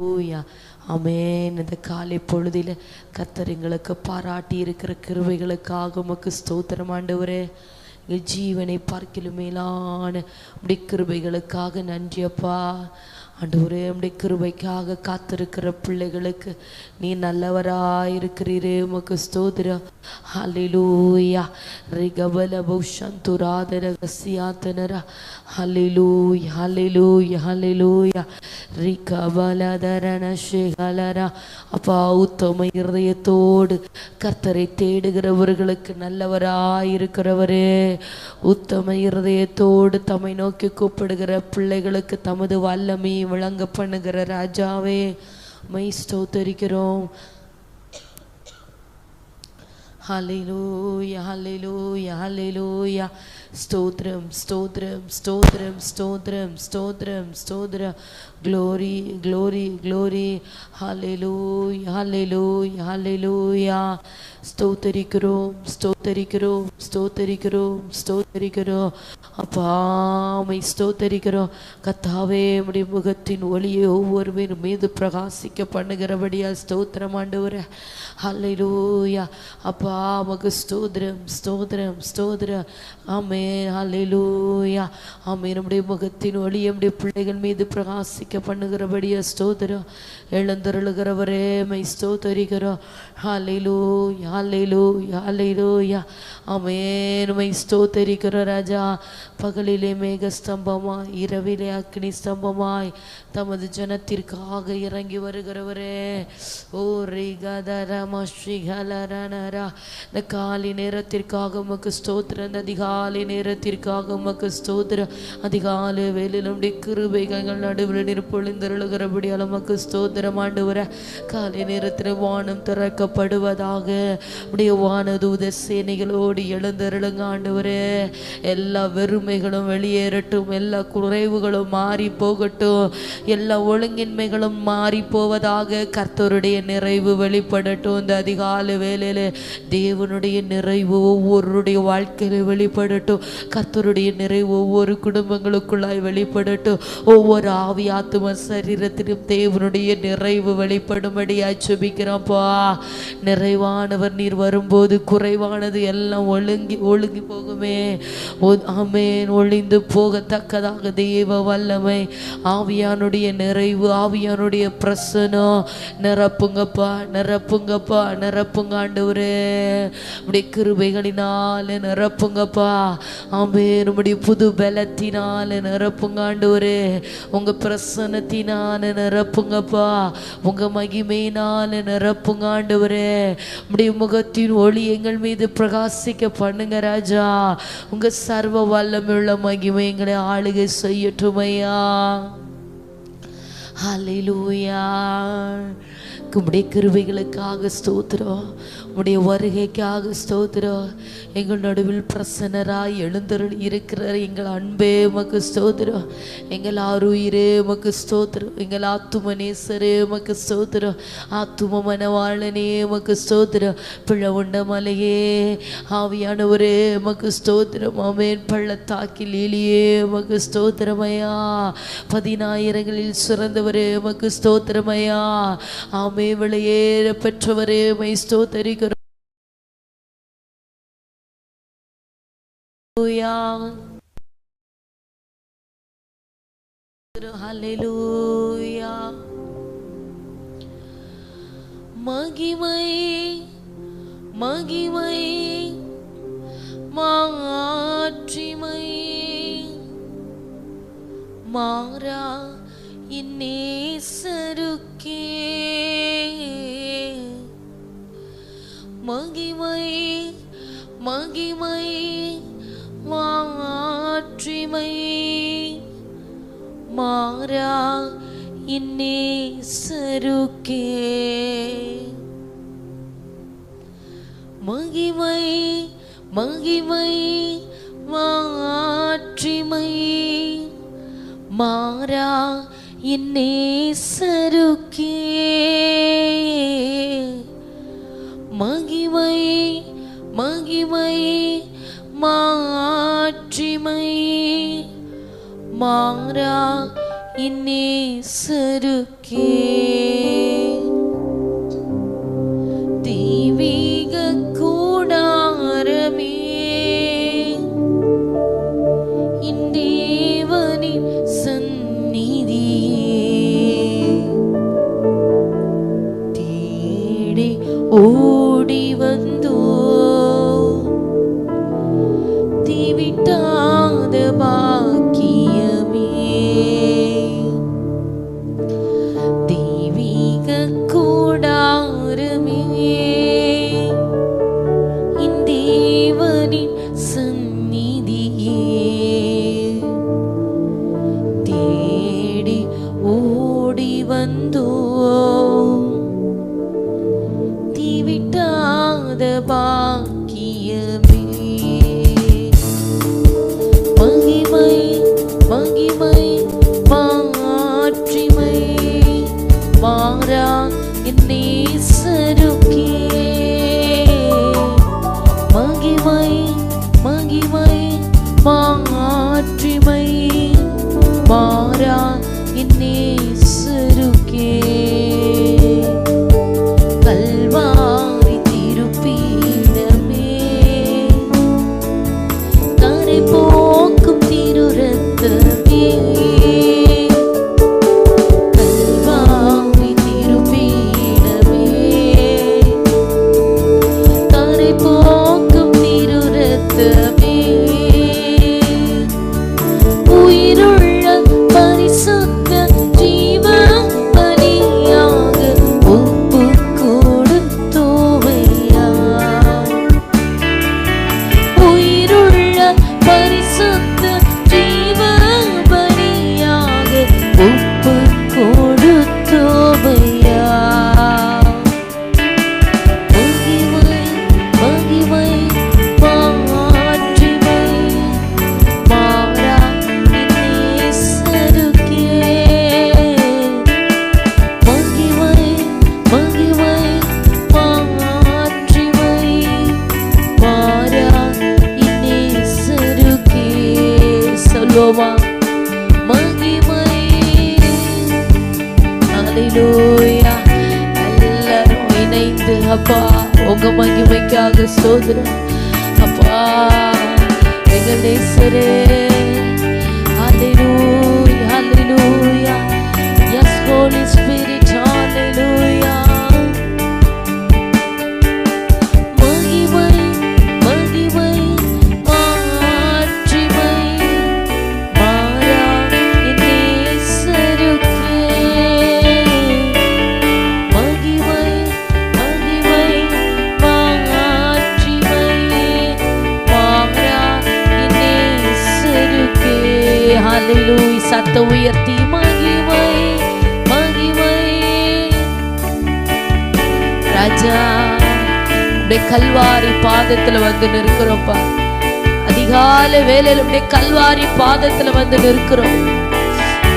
ஊயா ஆமென். இந்த காலை பொழுதில் கர்த்தர் எங்களுக்கு பாராட்டி இருக்கிற கிருபைகளுக்காக உமக்கு ஸ்தோத்திரம் ஆண்டவரே. எங்கள் ஜீவனை பார்க்கிலும் மேலான உம்முடைய கிருபைகளுக்காக நன்றி அப்பா ஆண்டவரே. உம்முடைய கிருபைக்காக காத்திருக்கிற பிள்ளைகளுக்கு நீ நல்லவராயிருக்கிறீரே, உமக்கு ஸ்தோத்திரம். ஹல்லேலூயா. ரிகபல பௌஷந்துராதர கசியாதனர. ஹல்லேலூயா ஹல்லேலூயா ஹல்லேலூயா. ரிகபலதரன ஷேகலரா. அப்பா, உத்தம இருதயத்தோடு கர்த்தரை தேடுகிறவர்களுக்கு நல்லவராயிருக்கிறவரே, உத்தம இருதயத்தோடு தம்மை நோக்கி கூப்பிடுகிற பிள்ளைகளுக்கு தமது வல்லமையை விளங்க பண்ணுகிற ராஜாவே, மை ஸ்தோத்தரிக்கிறோம். ஹல்லேலூயா ஹல்லேலூயா ஹல்லேலூயா. ஸ்தோத்ரம் ஸ்தோத்ரம் ஸ்தோத்ரம் ஸ்தோத்ரம் ஸ்தோத்ரம் ஸ்தோத்ரம். Glory glory glory. Hallelujah hallelujah hallelujah. ஸ்தோத்தரிக்கிறோம் ஸ்தோத்தரிக்கிறோம் ஸ்தோத்தரிக்கிறோம் ஸ்தோத்தரிக்கிறோம். அப்பாமை ஸ்தோத்தரிக்கிறோம். கர்த்தாவே, உம்முடைய முகத்தின் ஒளியை ஒவ்வொருவர் மீது பிரகாசிக்க பண்ணுகிறபடியா ஸ்தோத்திரம் ஆண்டவரே. ஹல்லேலூயா. அப்பா, உமக்கு ஸ்தோத்திரம் ஸ்தோத்திரம் ஸ்தோத்திரம். ஆமென். ஹல்லேலூயா. ஆமென். நம்முடைய முகத்தின் ஒளி நம்முடைய பிள்ளைகள் மீது பிரகாசிக்க பண்ணுகிறபடியா ஸ்தோத்திரம். எழுந்தருளுகிறவரே, மை ஸ்தோத்தரிக்கிறோம். ஹல்லேலூயா ஹல்லேலூயா ஹல்லேலூயா. ஆமென். மை ஸ்தோத்தரிக்கிறோம் ராஜா. பகலிலே மேக ஸ்தம்பமாய், இரவிலே அக்னி ஸ்தம்பமாய் தமது ஜனத்திற்காக இறங்கி வருகிறவரே. ஓ ரிகதரம ஸ்ரீகலரனரா. இந்த காலை நேரத்திற்காக உமக்கு ஸ்தோத்திரம். இந்த அதிகாலை நேரத்திற்காக உமக்கு ஸ்தோத்திரம். அதிகாலை வேளையில் நம்முடைய கிருபைகள் நடுவில் நிற்பொழிந்தருளுகிறபடியால் உமக்கு ஸ்தோத்திரம் ஆண்டவரே. காலை நேரத்தில் வானம் திறக்கப்படுவதாக. உடைய வானதூத சேனைகளோடு எழுந்தருளுங்க ஆண்டவரே. எல்லா வெறுமைகளும் வெளியேறட்டும், எல்லா குறைவுகளும் மாறி போகட்டும், எல்லா ஒழுங்கின்மைகளும் மாறி போவதாக. கர்த்தருடைய நிறைவு வெளிப்படட்டும். இந்த அதிகாலை வேளையில தேவனுடைய நிறைவு ஒவ்வொருடைய வாழ்க்கையில வெளிப்படட்டும். கர்த்தருடைய நிறைவு ஒவ்வொரு குடும்பங்களுக்குள்ளாய் வெளிப்படட்டும். ஒவ்வொரு ஆவி ஆத்தும சரீரத்திலும் தேவனுடைய நிறைவு வெளிப்படும்படியாய் ஜெபிக்கிறோம்ப்பா. நிறைவானவர் நீர் வரும்போது குறைவானது எல்லாம் ஒழுங்கி போகுமே. ஆமென். ஒளிந்து போகத்தக்கதாக தேவ வல்லமை, ஆவியானுடைய நிறைவு, ஆவியானுடைய பிரசனம் நிரப்புங்கப்பா நிரப்புங்கப்பா நிரப்புங்க ஆண்டவரே. உடைய கிருபைகளினால நிரப்புங்கப்பா. ஆமென். உம்முடைய புது பலத்தினால நிரப்புங்க ஆண்டவரே. உங்க பிரசன்னத்தினால நிரப்புங்கப்பா. உங்க மகிமையினால நிரப்புங்க ஆண்டவரே. உம்முடைய முகத்தின் ஒளி எங்கள் மீது பிரகாசிக்க பண்ணுங்க ராஜா. உங்க சர்வ வல்லமையுள்ள மகிமை எங்களை ஆளுகை செய்யட்டும் ஐயா. ஹல்லேலூயா. உம்முடைய கிருபைகளுக்காக ஸ்தோத்திரம். உம்முடைய வருகைக்காக ஸ்தோத்திரம். எங்கள் நடுவில் பிரசன்னராய் எழுந்தருள் இருக்கிற எங்கள் அன்பே உமக்கு ஸ்தோத்திரம். எங்கள் ஆருயிரே உமக்கு ஸ்தோத்திரம். எங்கள் ஆத்தும நேசரே உமக்கு ஸ்தோத்திரம். ஆத்தும மனவாளனே உமக்கு ஸ்தோத்திரம். பிளவுண்ட மலையே ஆவியானவரே உமக்கு ஸ்தோத்திரம். ஆமென். பள்ளத்தாக்கில் எலியே உமக்கு ஸ்தோத்திரமையா. 10,000களில் சிறந்தவரே உமக்கு ஸ்தோத்திரமையா. ஆமே. விளையேற பெற்றவரே மை ஸ்தோத்தரிக்கிறோம். ஹல்லேலூயா. மகிமை மகிமை மாட்சிமை மாறா இன்னேசருக்கே. மகிமை மகிமை மாட்சிமை மாறா இன்னேசருக்கே. மகிமை மகிமை மாட்சிமை மாறா இன்னேசருக்கே. மகிமை மகிமை மாட்சிமை மாறா இன்னேசருக்கே. தீவிட்டாத பாக்கியமே. மகிமை மகிமை மாட்சிமை மாறா என் நேசருக்கே. மகிமை மகிமை மாட்சிமை மாறா என் நேசருக்கே. கல்வாரி திருப்பீடமே கரை போக்கும் திரு ரத்தமே. கல்வாரி திருப்பீடமே கரை போக்கும் திரு ரத்தமே. உயிருள்ள பரிசுத்த ஜீவ பலியாக ஒப்பு கொடுத்தோமையா. உயிருள்ள பரிசுத்த ஜீவ பலியாக ஒப்பு கொடுத்தோமையா. மகிமை மகிமை மாட்சிமை மாறா என் நேசருக்கே. மகிமை மகிமை மாட்சிமை மாறா என் நேசருக்கே. சொல்லுவோமா? மகிமை. ஹல்லேலூயா. எல்லாரும் இணைந்து அப்பா உங்க மகிமைக்காக சோதரம் அப்பா எங்கள் நேசரே. ஹல்லேலூயா ஹல்லேலூயா. Yes Holy Spirit. ஹல்லேலூயா. மகிமை மகிமை மாட்சிமை மாறா என் நேசருக்கே. மகிமை மகிமை மாட்சிமை மாறா என் நேசருக்கே. ஹல்லேலூயா. சத்தம் உயர்த்தி மகிமை மகிமை. ராஜா உடைய கல்வாரி பாதத்துல வந்து நிற்கிறோம்ப்பா. அதிகாலை வேளையில உடைய கல்வாரி பாதத்துல வந்து நிற்கிறோம்.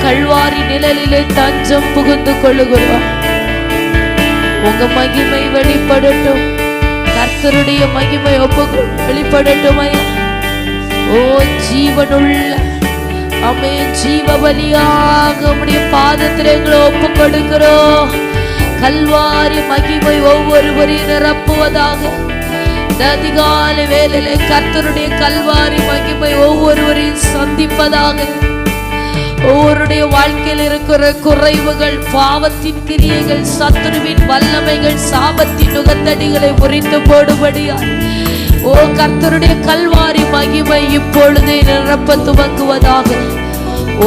கல்வாரி நிழலிலே தஞ்சம் புகுந்து கொள்ளுகிறோம். உங்க மகிமை வெளிப்படட்டும். கர்த்தருடைய மகிமை வெளிப்படட்டும் ஐயா. ஓ ஜீவனுள்ள அமே ஜீவ பலியாக உம்முடைய பாதத்தில் எங்களை ஒப்பு கொடுக்கிறோம். கல்வாரி மகிமை ஒவ்வொருவரையும் நிரப்புவதாக. இந்த அதிகாலை வேளையிலே கர்த்தருடைய கல்வாரி மகிமை ஒவ்வொருவரையும் சந்திப்பதாக. ஒவ்வொருடைய வாழ்க்கையில் இருக்கிற குறைவுகள், பாவத்தின் கிரியைகள், சத்துருவின் வல்லமைகள், சாபத்தின் நுகத்தடிகளை முறித்து போடும்படியா ஓ கர்த்தருடைய கல்வாரி மகிமை இப்பொழுதே நிரப்ப துவங்குவதாக.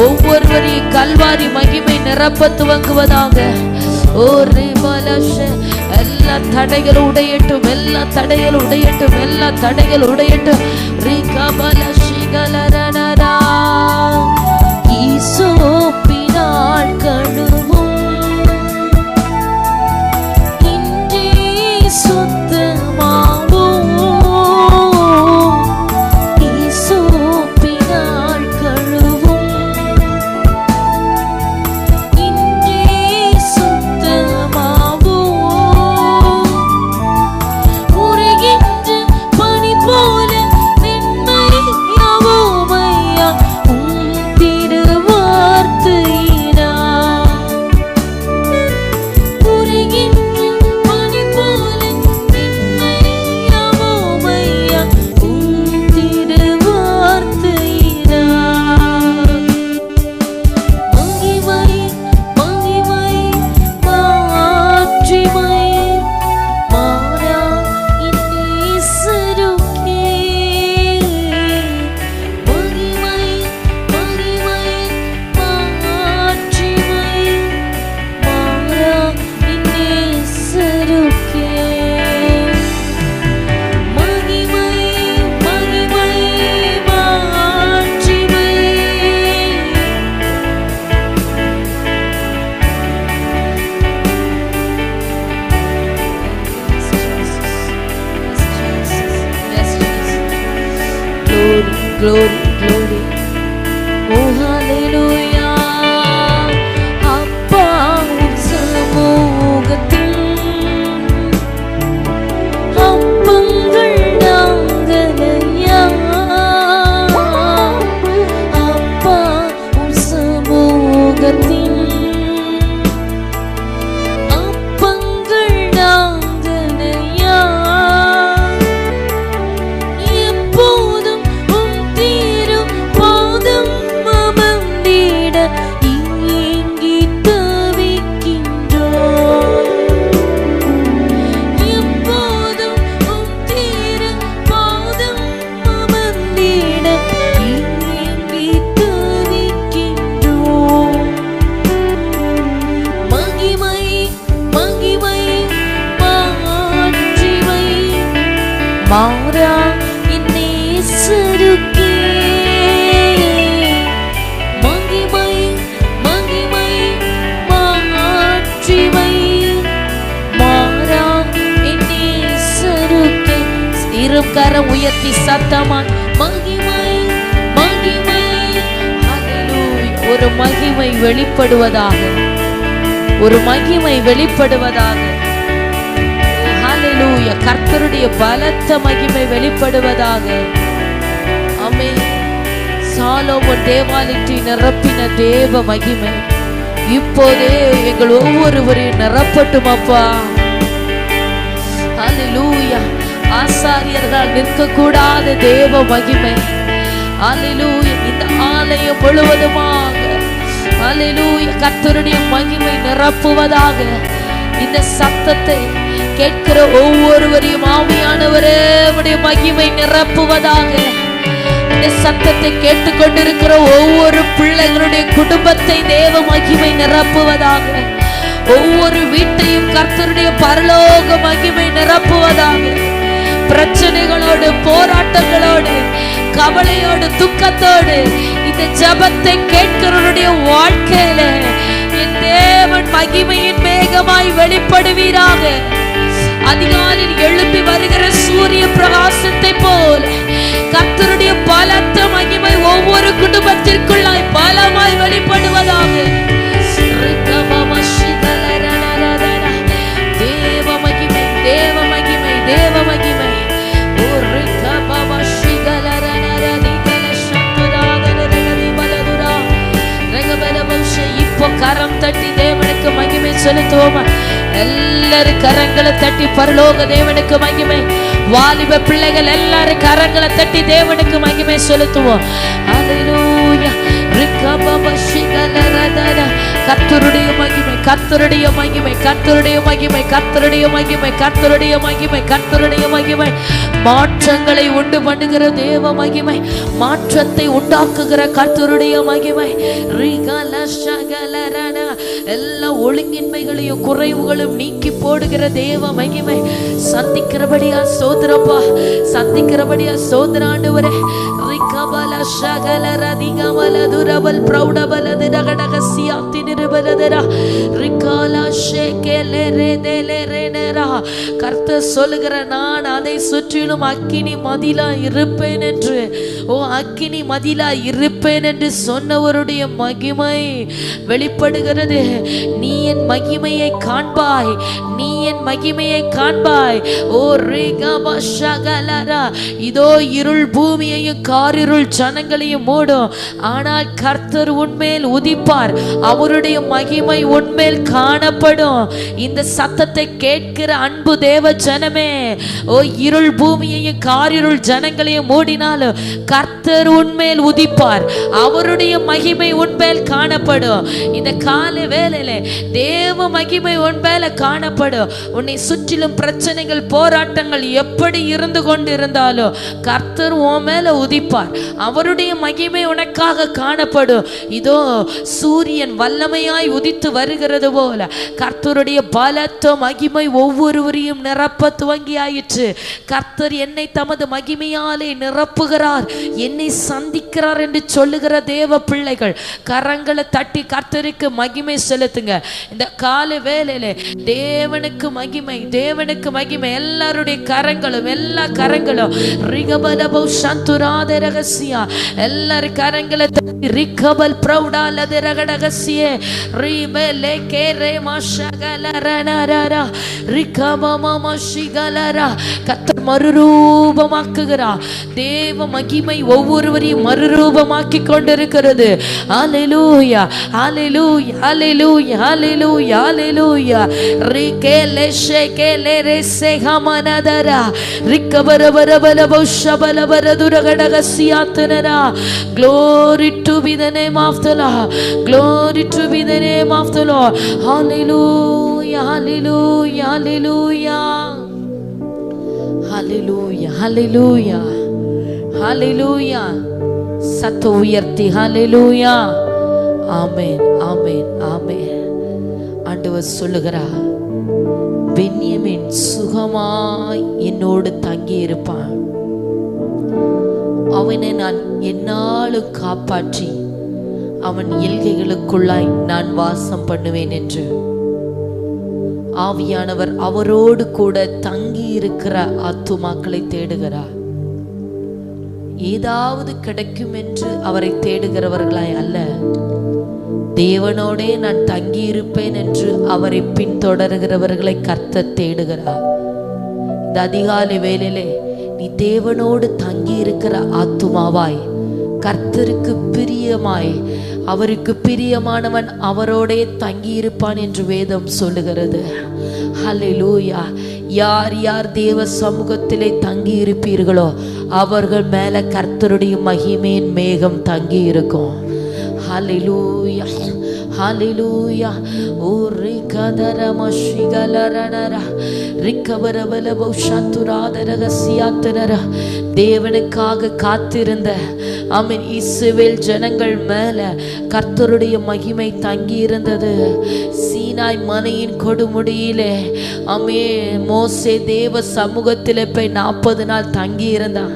ஒவ்வொருவரையும் கல்வாரி மகிமை நிரப்ப துவங்குவதாக. ஓ ரிபலஷ எல்லா தடைகள் உடையட்டும், எல்லா தடைகள் உடையட்டும், எல்லா தடைகள் உடையட்டும். ரிகபலஷிகலரனரா ஈசோப்பினால் கழுவும் இன்றே சுத்தமாவோம். ஈசோப்பினால் கழுவும் இன்றே சுத்தமாவோம். உறைகின்ற பனி போல வெண்மையாவோம் ஐயா உம் திருவார்த்தையினால். glory, glory. Oh, hallelujah. அப்பா உம் சமூகத்தில் அப்பங்கள் நாங்களையா. அப்பா உம் சமூகத்தில் அப்பங்கள் நாங்களையா. எப்போதும் உம் தீரும் பாதம் அமர்ந்திட ஏங்கி தவிக்கின்றோம். எப்போதும் உம் தீரும் பாதம் அமர்ந்திட ஏங்கி தவிக்கின்றோம். மகிமை மகிமை மாட்சிமை மாறா இந்நேசருக்கே. மகிமை மகிமை மாட்சிமை மாறா இந்நேசருக்கே. இரும் கரம் உயர்த்தி சத்தமாய் மகிமை மகிமை. ஹல்லேலூயா. ஒரு மகிமை வெளிப்படுவதாக, ஒரு மகிமை வெளிப்படுவதாக. ஹல்லேலூயா. கர்த்தருடைய பலத்த மகிமை வெளிப்படுவதாக. ஆமென். சாலோமோன் தேவாலயத்தை நிரப்பின தேவ மகிமை இப்போதே எங்கள் ஒவ்வொருவரையும் நிரப்பட்டும் அப்பா. ஹல்லேலூயா. ஆசாரியர்கள் நிற்கக்கூடாத தேவ மகிமை. ஹல்லேலூயா. இந்த ஆலயம் முழுவதுமாக ஹல்லேலூயா கர்த்தருடைய மகிமை நிரப்புவதாக. இந்த சத்தத்தை கேட்கிற ஒவ்வொருவரையும் ஆவியானவரே உம்முடைய மகிமை நிரப்புவதாக. இந்த சத்தத்தை கேட்டுக்கொண்டிருக்கிற ஒவ்வொரு பிள்ளைகளுடைய குடும்பத்தை தேவ மகிமை நிரப்புவதாக. ஒவ்வொரு வீட்டையும் கர்த்தருடைய பரலோக மகிமை நிரப்புவதாக. பிரச்சனைகளோடு, போராட்டங்களோடு, கவலையோடு, துக்கத்தோடு இந்த ஜெபத்தை கேட்கிறவருடைய வாழ்க்கையில என் தேவன் மகிமையின் மேகமாய் வெளிப்படுவீராக. அதிகாலையில் எழுப்பி வருகிற சூரிய பிரகாசத்தை போல கர்த்தருடைய பலத்த மகிமை ஒவ்வொரு குடும்பத்திற்குள்ளாய் பலமாய் வெளிப்படுவதாக. தேவ மகிமை, தேவ மகிமை, தேவ மகிமை. இப்போ கரம் தட்டி தேவனுக்கு மகிமை செலுத்துவோமா? எல்லாரும் கரங்களை தட்டி பரலோக தேவனுக்கு மகிமை. வாலிப பிள்ளைகள் எல்லாரும் கரங்களை தட்டி தேவனுக்கு மகிமை செலுத்துவோம். ஹல்லேலூயா. கர்த்தருடைய மகிமை, கர்த்தருடைய மகிமை, கர்த்தருடைய மகிமை, கர்த்தருடைய மகிமை, கர்த்தருடைய மகிமை, கர்த்தருடைய மகிமை. மாற்றங்களை உண்டு பண்ணுகிற தேவ மகிமை, மாற்றத்தை உண்டாக்குகிற கர்த்தருடைய மகிமை. எல்லா ஒழுங்கின்மைகளையும் குறைவுகளும் நீக்கி போடுகிற தேவ மகிமை. சந்திக்கிறபடியா சோதரப்பா, சந்திக்கிறபடியா சோதர ஆண்டவரே. ரிகபல ஷகல ரதிகமல துரபல் பிரௌடபல திரகடகசியா தினிரபலதரா ரிகாலா ஷேகலே ரெதலே ரெனரா. கர்த்தர் சொல்லுகிற நான் அதை சுற்றிலும் அக்கினி மதிலா இருப்பேன் என்று. ஓ அக்கினி மதிலா இருப்பேன் என்று சொன்னவருடைய மகிமை வெளிப்படுகிறது. நீ என் மகிமையை காண்பாய், நீ என் மகிமையை காண்பாய். ஓ ரிகப ஷகலரா. இதோ இருள் பூமியையும் காரிருள் ஜனங்களையும் மூடும், ஆனால் கர்த்தர் உன்மேல் உதிப்பார், அவருடைய மகிமை உன்மேல் காணப்படும். இந்த சத்தத்தை கேட்கிற அன்பு தேவ ஜனமே, ஓ இருள் பூமியையும் காரிருள் ஜனங்களையும் மூடினாலும் கர்த்தர் உன்மேல் உதிப்பார், அவருடைய மகிமை உன்மேல் காணப்படும். இந்த கால வேளையில தேவ மகிமை உன்மேல காணப்படும். உன்னை சுற்றிலும் பிரச்சனைகள், போராட்டங்கள் எப்படி இருந்து கொண்டு இருந்தாலும் கர்த்தர் உன் மேல உதிப்பார், அவருடைய மகிமை உனக்காக காணப்படும். இதோ சூரியன் வல்லமையாய் உதித்து வருகிறது போல கர்த்தருடைய பலத்த மகிமை ஒவ்வொருவரையும் நிரப்ப துவங்கி ஆயிற்று. கர்த்தர் என்னை தமது மகிமையாலே நிரப்புகிறார், என்னை சந்திக்கிறார் என்று சொல்லுகிற தேவ பிள்ளைகள் கரங்களை தட்டி கர்த்தருக்கு மகிமை செலுத்துங்க. இந்த கால வேளையில தேவனுக்கு மகிமை, தேவனுக்கு மகிமை. எல்லாருடைய கரங்களும், எல்லா கரங்களும் ரிகபலபௌ சந்துராத ரகசியா, எல்லாரும் கரங்களை தட்டி ரிகபல் பிரௌடாலத ரகடகசியே ரிபலே கேரே மாஷகலரனரா ரிகபமம ஷிகலரா. கர்த்தர் மறுரூபமாக்குகிறார். தேவ மகிமை ஒவ்வொருவரையும் மறுரூபமாக்கி கொண்டிருக்கிறது. ஹல்லேலூயா, hallelujah, hallelujah, hallelujah, hallelujah. ரிகேலே ஷேகேலே ரெசே ஹமனதரா ரிகபரபரபலபௌ ஷபலபரதுரகடகசியாத்தனரா. Glory to be the name of the Lord. Glory to be the name of the Lord. Hallelujah, hallelujah, hallelujah. Hallelujah, hallelujah, hallelujah. சத்த உயர்த்தி ஹல்லேலூயா. ஆமென், ஆமென், ஆமென். ஆண்டவர் சொல்லுகிறார், பென்யமீன் சுகமாய் என்னோடு தங்கி இருப்பான். அவனை நான் என்னாலும் காப்பாற்றி அவன் எல்கைகளுக்குள்ளாய் நான் வாசம் பண்ணுவேன் என்று ஆவியானவர் அவரோடு கூட தங்கி இருக்கிற ஆத்துமாக்களை தேடுகிறார். ஏதாவது கிடைக்கும் என்று அவரை தேடுகிறவர்களாய் அல்ல, தேவனோடே நான் தங்கி இருப்பேன் என்று அவரை பின்தொடர்கிறவர்களை கர்த்தர் தேடுகிறார். இந்த அதிகாலை வேளையிலே நீ தேவனோடு தங்கி இருக்கிற ஆத்துமாவாய், கர்த்தருக்கு பிரியமாய், அவருக்கு பிரியமானவன் அவரோடே தங்கி இருப்பான் என்று வேதம் சொல்லுகிறது. ஹல்லேலூயா. யார் யார் தேவ சமூகத்திலே தங்கி இருப்பீர்களோ அவர்கள் மேல கர்த்தருடைய மகிமையின் மேகம் தங்கி இருக்கும். ஹல்லேலூயா, ஹல்லேலூயா. ஓ ரிகதரமஷிகலரனரா ரிகபரபலபௌ சந்துராதரகசியாத்தனரா. தேவனுக்காக காத்திருந்த ஆமென் இஸ்ரவேல் ஜனங்கள் மேல கர்த்தருடைய மகிமை தங்கி இருந்தது. சீனாய் மலையின் கொடுமுடியிலே ஆமென் மோசே தேவ சமூகத்திலே போய் 40 நாள் தங்கி இருந்தான்.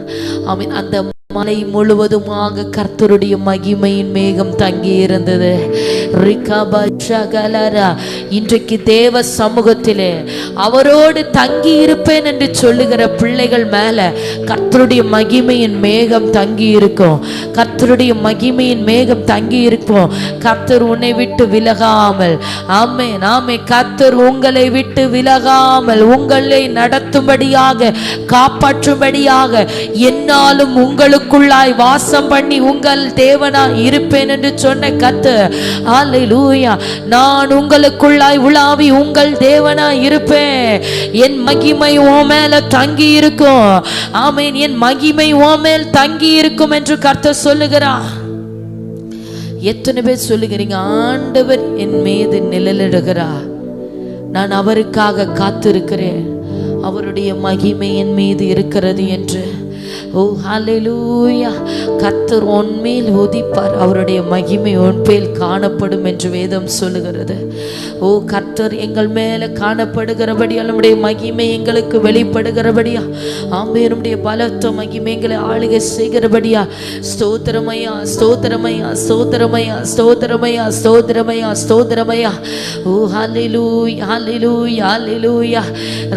ஆமென். அந்த மலை முழுவதுமாக கர்த்தருடைய மகிமையின் மேகம் தங்கி இருந்தது. இன்றைக்கு தேவ சமூகத்திலே அவரோடு தங்கி இருப்பேன் என்று சொல்லுகிற பிள்ளைகள் மேல கர்த்தருடைய மகிமையின் மேகம் தங்கி இருக்கும். கர்த்தருடைய மகிமையின் மேகம் தங்கி இருக்கும். கர்த்தர் உன்னை விட்டு விலகாமல், ஆமென், ஆமென், கர்த்தர் உங்களை விட்டு விலகாமல் உங்களை நடத்தும்படியாக, காப்பாற்றும்படியாக, என்னாலும் உங்களுக்குள்ளாய் வாசம் பண்ணி உங்கள் தேவனா இருப்பேன் என்று சொன்ன கர்த்தர். ஹல்லேலூயா. நான் உங்களுக்குள்ளாய் உலாவி உங்கள் தேவனா இருப்பேன். என் மகிமை உன் மேல தங்கி இருக்கும். ஆமென். என் மகிமை உன் மேல் தங்கி இருக்கும் என்று கர்த்தர் சொல்லுகிறார். எத்தனை பேர் சொல்லுகிறீங்க, ஆண்டவர் என் மீது நிழலிடுகிறார், நான் அவருக்காக காத்திருக்கிறேன், அவருடைய மகிமை என் மீது இருக்கிறது என்று. ஓ ஹல்லேலூயா. கர்த்தர் உன்மேல் உதிப்பார், அவருடைய மகிமை உன்மேல் காணப்படும் என்று வேதம் சொல்லுகிறது. ஓ கர்த்தர் எங்கள் மேல காணப்படுகிறபடியா, நம்முடைய மகிமை எங்களுக்கு வெளிப்படுகிறபடியா, ஆமெனுடைய பலத்த மகிமை எங்களை ஆளுகை செய்கிறபடியா. ஸ்தோத்திரமையா, ஸ்தோத்திரமையா, ஸ்தோத்திரமையா, ஸ்தோத்திரமையா, ஸ்தோத்திரமையா, ஸ்தோத்திரமையா. ஓ ஹல்லேலூயா, ஹல்லேலூயா, ஹல்லேலூயா.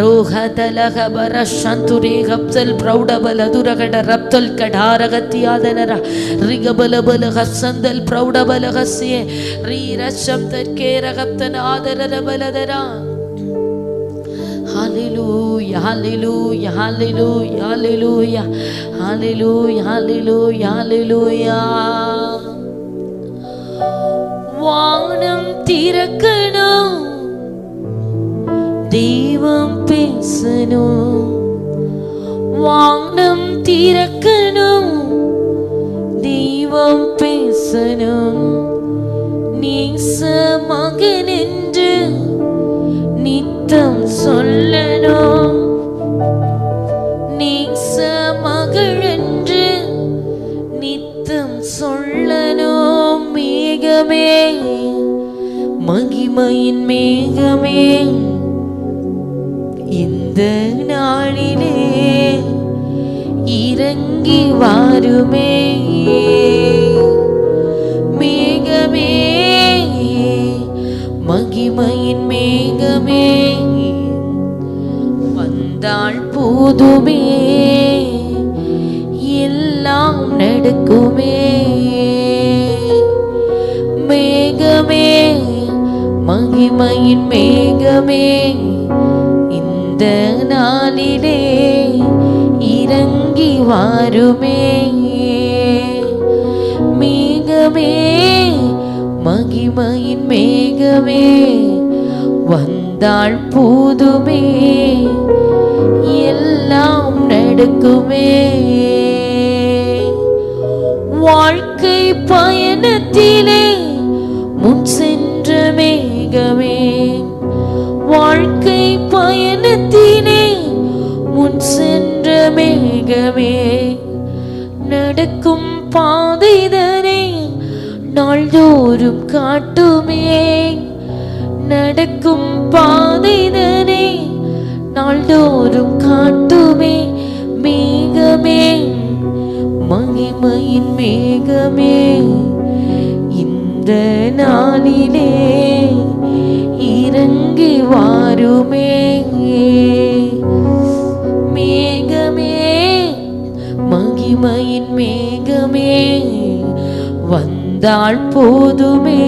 ரோஹதலக பரஷந்துரே கப்சல் பிரௌடபல துரகட ரப்தல் கடாரகத்தியாதனர ரிகபலபல ஹசந்தல் பிரௌடபல ஹசியே ரீரஷம் தர்கேரகப்தன ஆதரரபலதரா. ஹல்லேலூயா, hallelujah, hallelujah, hallelujah, hallelujah, hallelujah, ஹல்லேலூயா. வானம் திறக்கணும், தெய்வம் பேசணும். வானம் திறக்கணும், தெய்வம் பேசணும். நீச மகன் என்று நித்தம் சொல்லணும், நீச மகள் என்று நித்தம் சொல்லணும். மேகமே, மகிமையின் மேகமே, இந்த நாளிலே இறங்கி வாருமே. மகிமையின் மேகமே வந்தாள் போதுமே, எல்லாம் நடக்குமே. மேகமே மகிமையின் மேகமே இந்த நாளிலே இறங்கி வாருமே. மேகமே மகிமையின் மேகமே வந்தாள் போதுமே, எல்லாம் நடக்குமே. வாழ்க்கை பயணத்திலே முன் சென்ற மேகமே, வாழ்க்கை பயணத்திலே முன் சென்ற மேகமே, நடக்கும் பாதைதனை நாள்தோறும் காட்டுமே. நடக்கும் பாதைதனை நாள்தோறும் காட்டுமே. மேகமே மகிமையின் மேகமே இந்த நாளிலே இறங்கி வாருமே. மேகமே மகிமையின் மேகமே வந்தாள் போதுமே,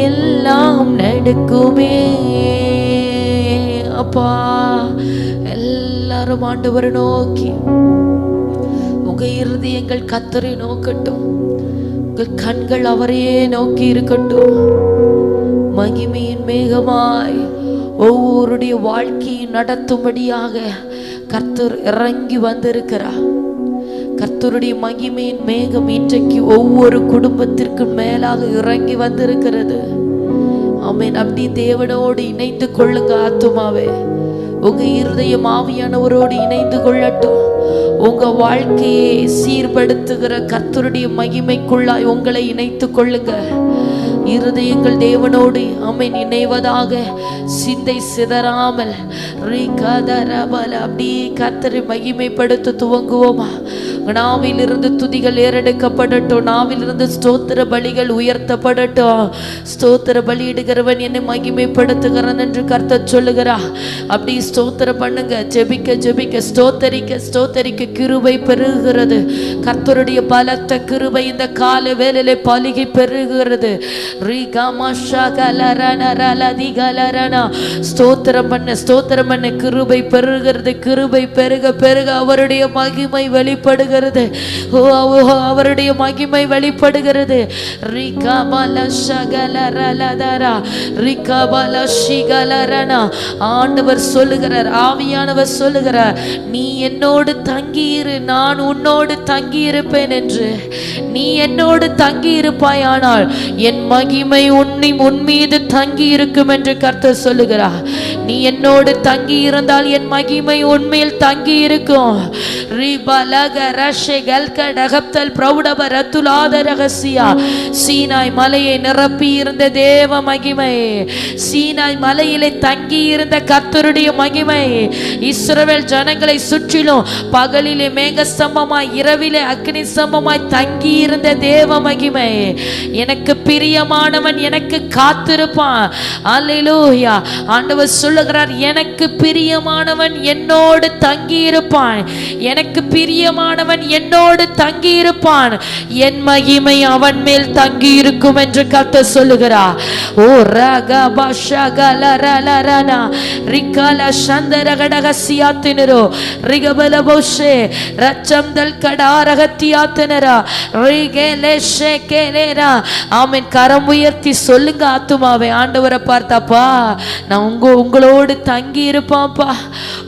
எல்லாம் நடக்குமே. அப்பா, எல்லாரும் ஆண்டவரை நோக்கி உங்க இருதயங்கள் கர்த்தரை நோக்கட்டும், உங்கள் கண்கள் அவரையே நோக்கி இருக்கட்டும். மகிமையின் மேகமாய் ஒவ்வொருடைய வாழ்க்கையை நடத்தும்படியாக கர்த்தர் இறங்கி வந்திருக்கிறார். கர்த்தருடைய மகிமையின் மேகம் இன்றைக்கு ஒவ்வொரு குடும்பத்திற்கும் மேலாக இறங்கி வந்திருக்கிறது. ஆமென். அப்படி தேவனோடு இணைந்து கொள்ளுங்க. ஆத்துமாவே உங்க இருதயம் ஆவியானவரோடு இணைந்து கொள்ளட்டும். உங்க வாழ்க்கையை சீர்படுத்துகிற கர்த்தருடைய மகிமைக்குள்ளாய் உங்களை இணைத்து கொள்ளுங்க. இருதயங்கள் தேவனோடு ஆமென் இணைவதாக, சிந்தை சிதறாமல் அப்படி கர்த்தரை மகிமைப்படுத்த துவங்குவோமா? நாவிலிருந்து துதிகள் ஏறெடுக்கப்படட்டும், நாவிலிருந்து ஸ்தோத்திர பலிகள் உயர்த்தப்படட்டும். ஸ்தோத்திர பலியிடுகிறவன் என்னை மகிமைப்படுத்துகிறான் என்று கர்த்தர் சொல்லுகிறா. அப்படி ஸ்தோத்திரம் பண்ணுங்க. ஜெபிக்க ஜெபிக்க ஸ்தோத்தரிக்க ஸ்தோத்தரிக்க கிருபை பெருகிறது. கர்த்தருடைய பலத்த கிருபை இந்த கால வேளையிலே பலிகை பெருகிறது. ஸ்தோத்திரம் பண்ண ஸ்தோத்திரம் பண்ண கிருபை பெருகிறது. கிருபை பெருக பெருக அவருடைய மகிமை வெளிப்படுகிறது. அவருடைய மகிமை வெளிப்படுகிறது. ஆண்டவர் சொல்லுகிறார், ஆவியானவர் சொல்லுகிறார், நீ என்னோடு தங்கியிரு, நான் உன்னோடு தங்கியிருப்பேன் என்று. நீ என்னோடு தங்கி இருப்பாயானால் என் மகிமை உன் மீது தங்கி இருக்கும் என்று கர்த்தர் சொல்லுகிறார். நீ என்னோடு தங்கி இருந்தால் என் மகிமை உன்மேல் தங்கி இருக்கும். சீனாய் மலையை நிரப்பி இருந்த தேவ மகிமை, சீனாய் மலையிலே தங்கி இருந்த கர்த்தருடைய மகிமை, இஸ்ரவேல் ஜனங்களை சுற்றிலும் பகலிலே மேக ஸ்தம்பமாய் இரவிலே அக்னி ஸ்தம்பமாய் தங்கி இருந்த தேவ மகிமை. எனக்கு பிரியமானவன் எனக்கு காத்திருப்பான். அல்லேலூயா. ஆண்டவர் சொல்லுகிறார், எனக்கு பிரியமானவன் என்னோடு தங்கி இருப்பான், எனக்கு பிரியமானவன் என்னோடு தங்கி இருப்பான், என் மகிமை அவன் மேல் தங்கி இருக்கும் என்று கர்த்தர் சொல்லுகிறார். ஓ ரகபா ஷகலரலரனா ரிகல சந்தரகடகசியாத்தினரோ ரிகபலபோஷே ரச்சம்தல் கடாரகத்தியாத்தினரா ரிகலேஷே கேலேரா. ஆமென். கரம் உயர்த்தி சொல்லுங்க ஆத்துமாவே, ஆண்டவரை பார்த்தாப்பா நான் உங்களோடு தங்கி இருப்பான்ப்பா,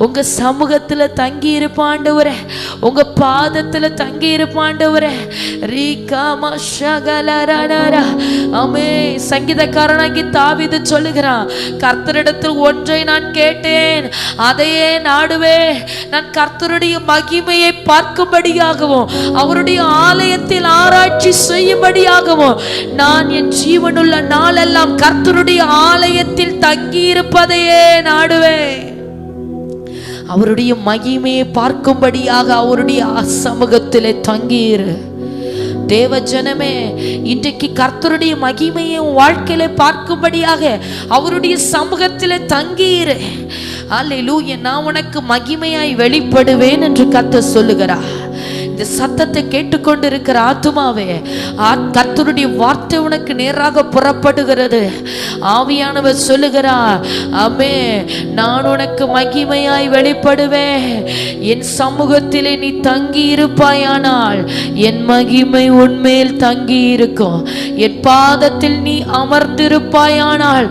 உங்க சமூகத்துல தங்கி இருப்பான் ஆண்டவரே, உங்க பாதத்துல தங்கி இருப்பான் ஆண்டவரே. ஆமே. சங்கீதக்காரனாகி தாவீது சொல்லுகிறான், கர்த்தரிடத்தில் ஒன்றை நான் கேட்டேன், அதையே நாடுவே, நான் கர்த்தருடைய மகிமையை பார்க்கும்படியாகவும் அவருடைய ஆலயத்தில் ஆராய்ச்சி செய்யும்படியாகவும் நான் என் ஜீவனுள்ள நாளெல்லாம் கர்த்தருடைய ஆலயத்தில் தங்கி இருப்பதையே நாடுவேன். அவருடைய மகிமையை பார்க்கும்படியாக அவருடைய சமூகத்திலே தங்கியிரு. தேவ ஜனமே, இன்றைக்கு கர்த்தருடைய மகிமையை வாழ்க்கையில பார்க்கும்படியாக அவருடைய சமூகத்திலே தங்கியிரு. அல்லேலூயா. நான் உனக்கு மகிமையாய் வெளிப்படுவேன் என்று கர்த்தர் சொல்லுகிறார். இந்த சத்தத்தை கேட்டுக்கொண்டிருக்கிற ஆத்துமாவே, கர்த்தருடைய வார்த்தை உனக்கு நேராக புறப்படுகிறது. ஆவியானவர் சொல்லுகிறார், ஆமே, நான் உனக்கு மகிமையாய் வெளிப்படுவேன். என் சமூகத்திலே நீ தங்கி இருப்பாயானால் என் மகிமை உன்மேல் தங்கி இருக்கும். என் பாதத்தில் நீ அமர்ந்திருப்பாயானால்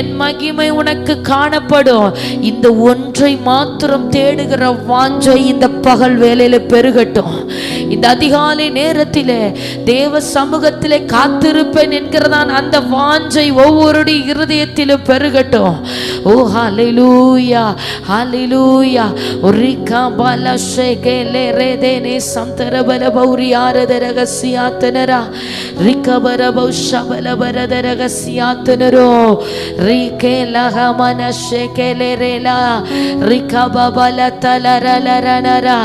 என் மகிமை உனக்கு காணப்படும். இந்த ஒன்றை மாத்திரம் தேடுகிற வாஞ்சை இந்த பகல் வேளையில பெருகட்டும். இந்த அதிகாலை நேரத்திலே தேவ சமூகத்திலே காத்திருப்பேன் என்கிறதான் அந்த வாஞ்சை ஒவ்வொருடைய இருதயத்திலும் பெருகட்டும். ஓ ஹல்லேலூயா, ஹல்லேலூயா. ரிகா பல ஷேகேலே ரேதேனே சந்தரபல பௌரியாரத ரகசியாத்தனரா ரிகபர பௌஷபல பரத ரகசியாத்தனரோ ரிகேலஹ மனஷேகேலே ரேலா ரிகபபல தலரலரனரா.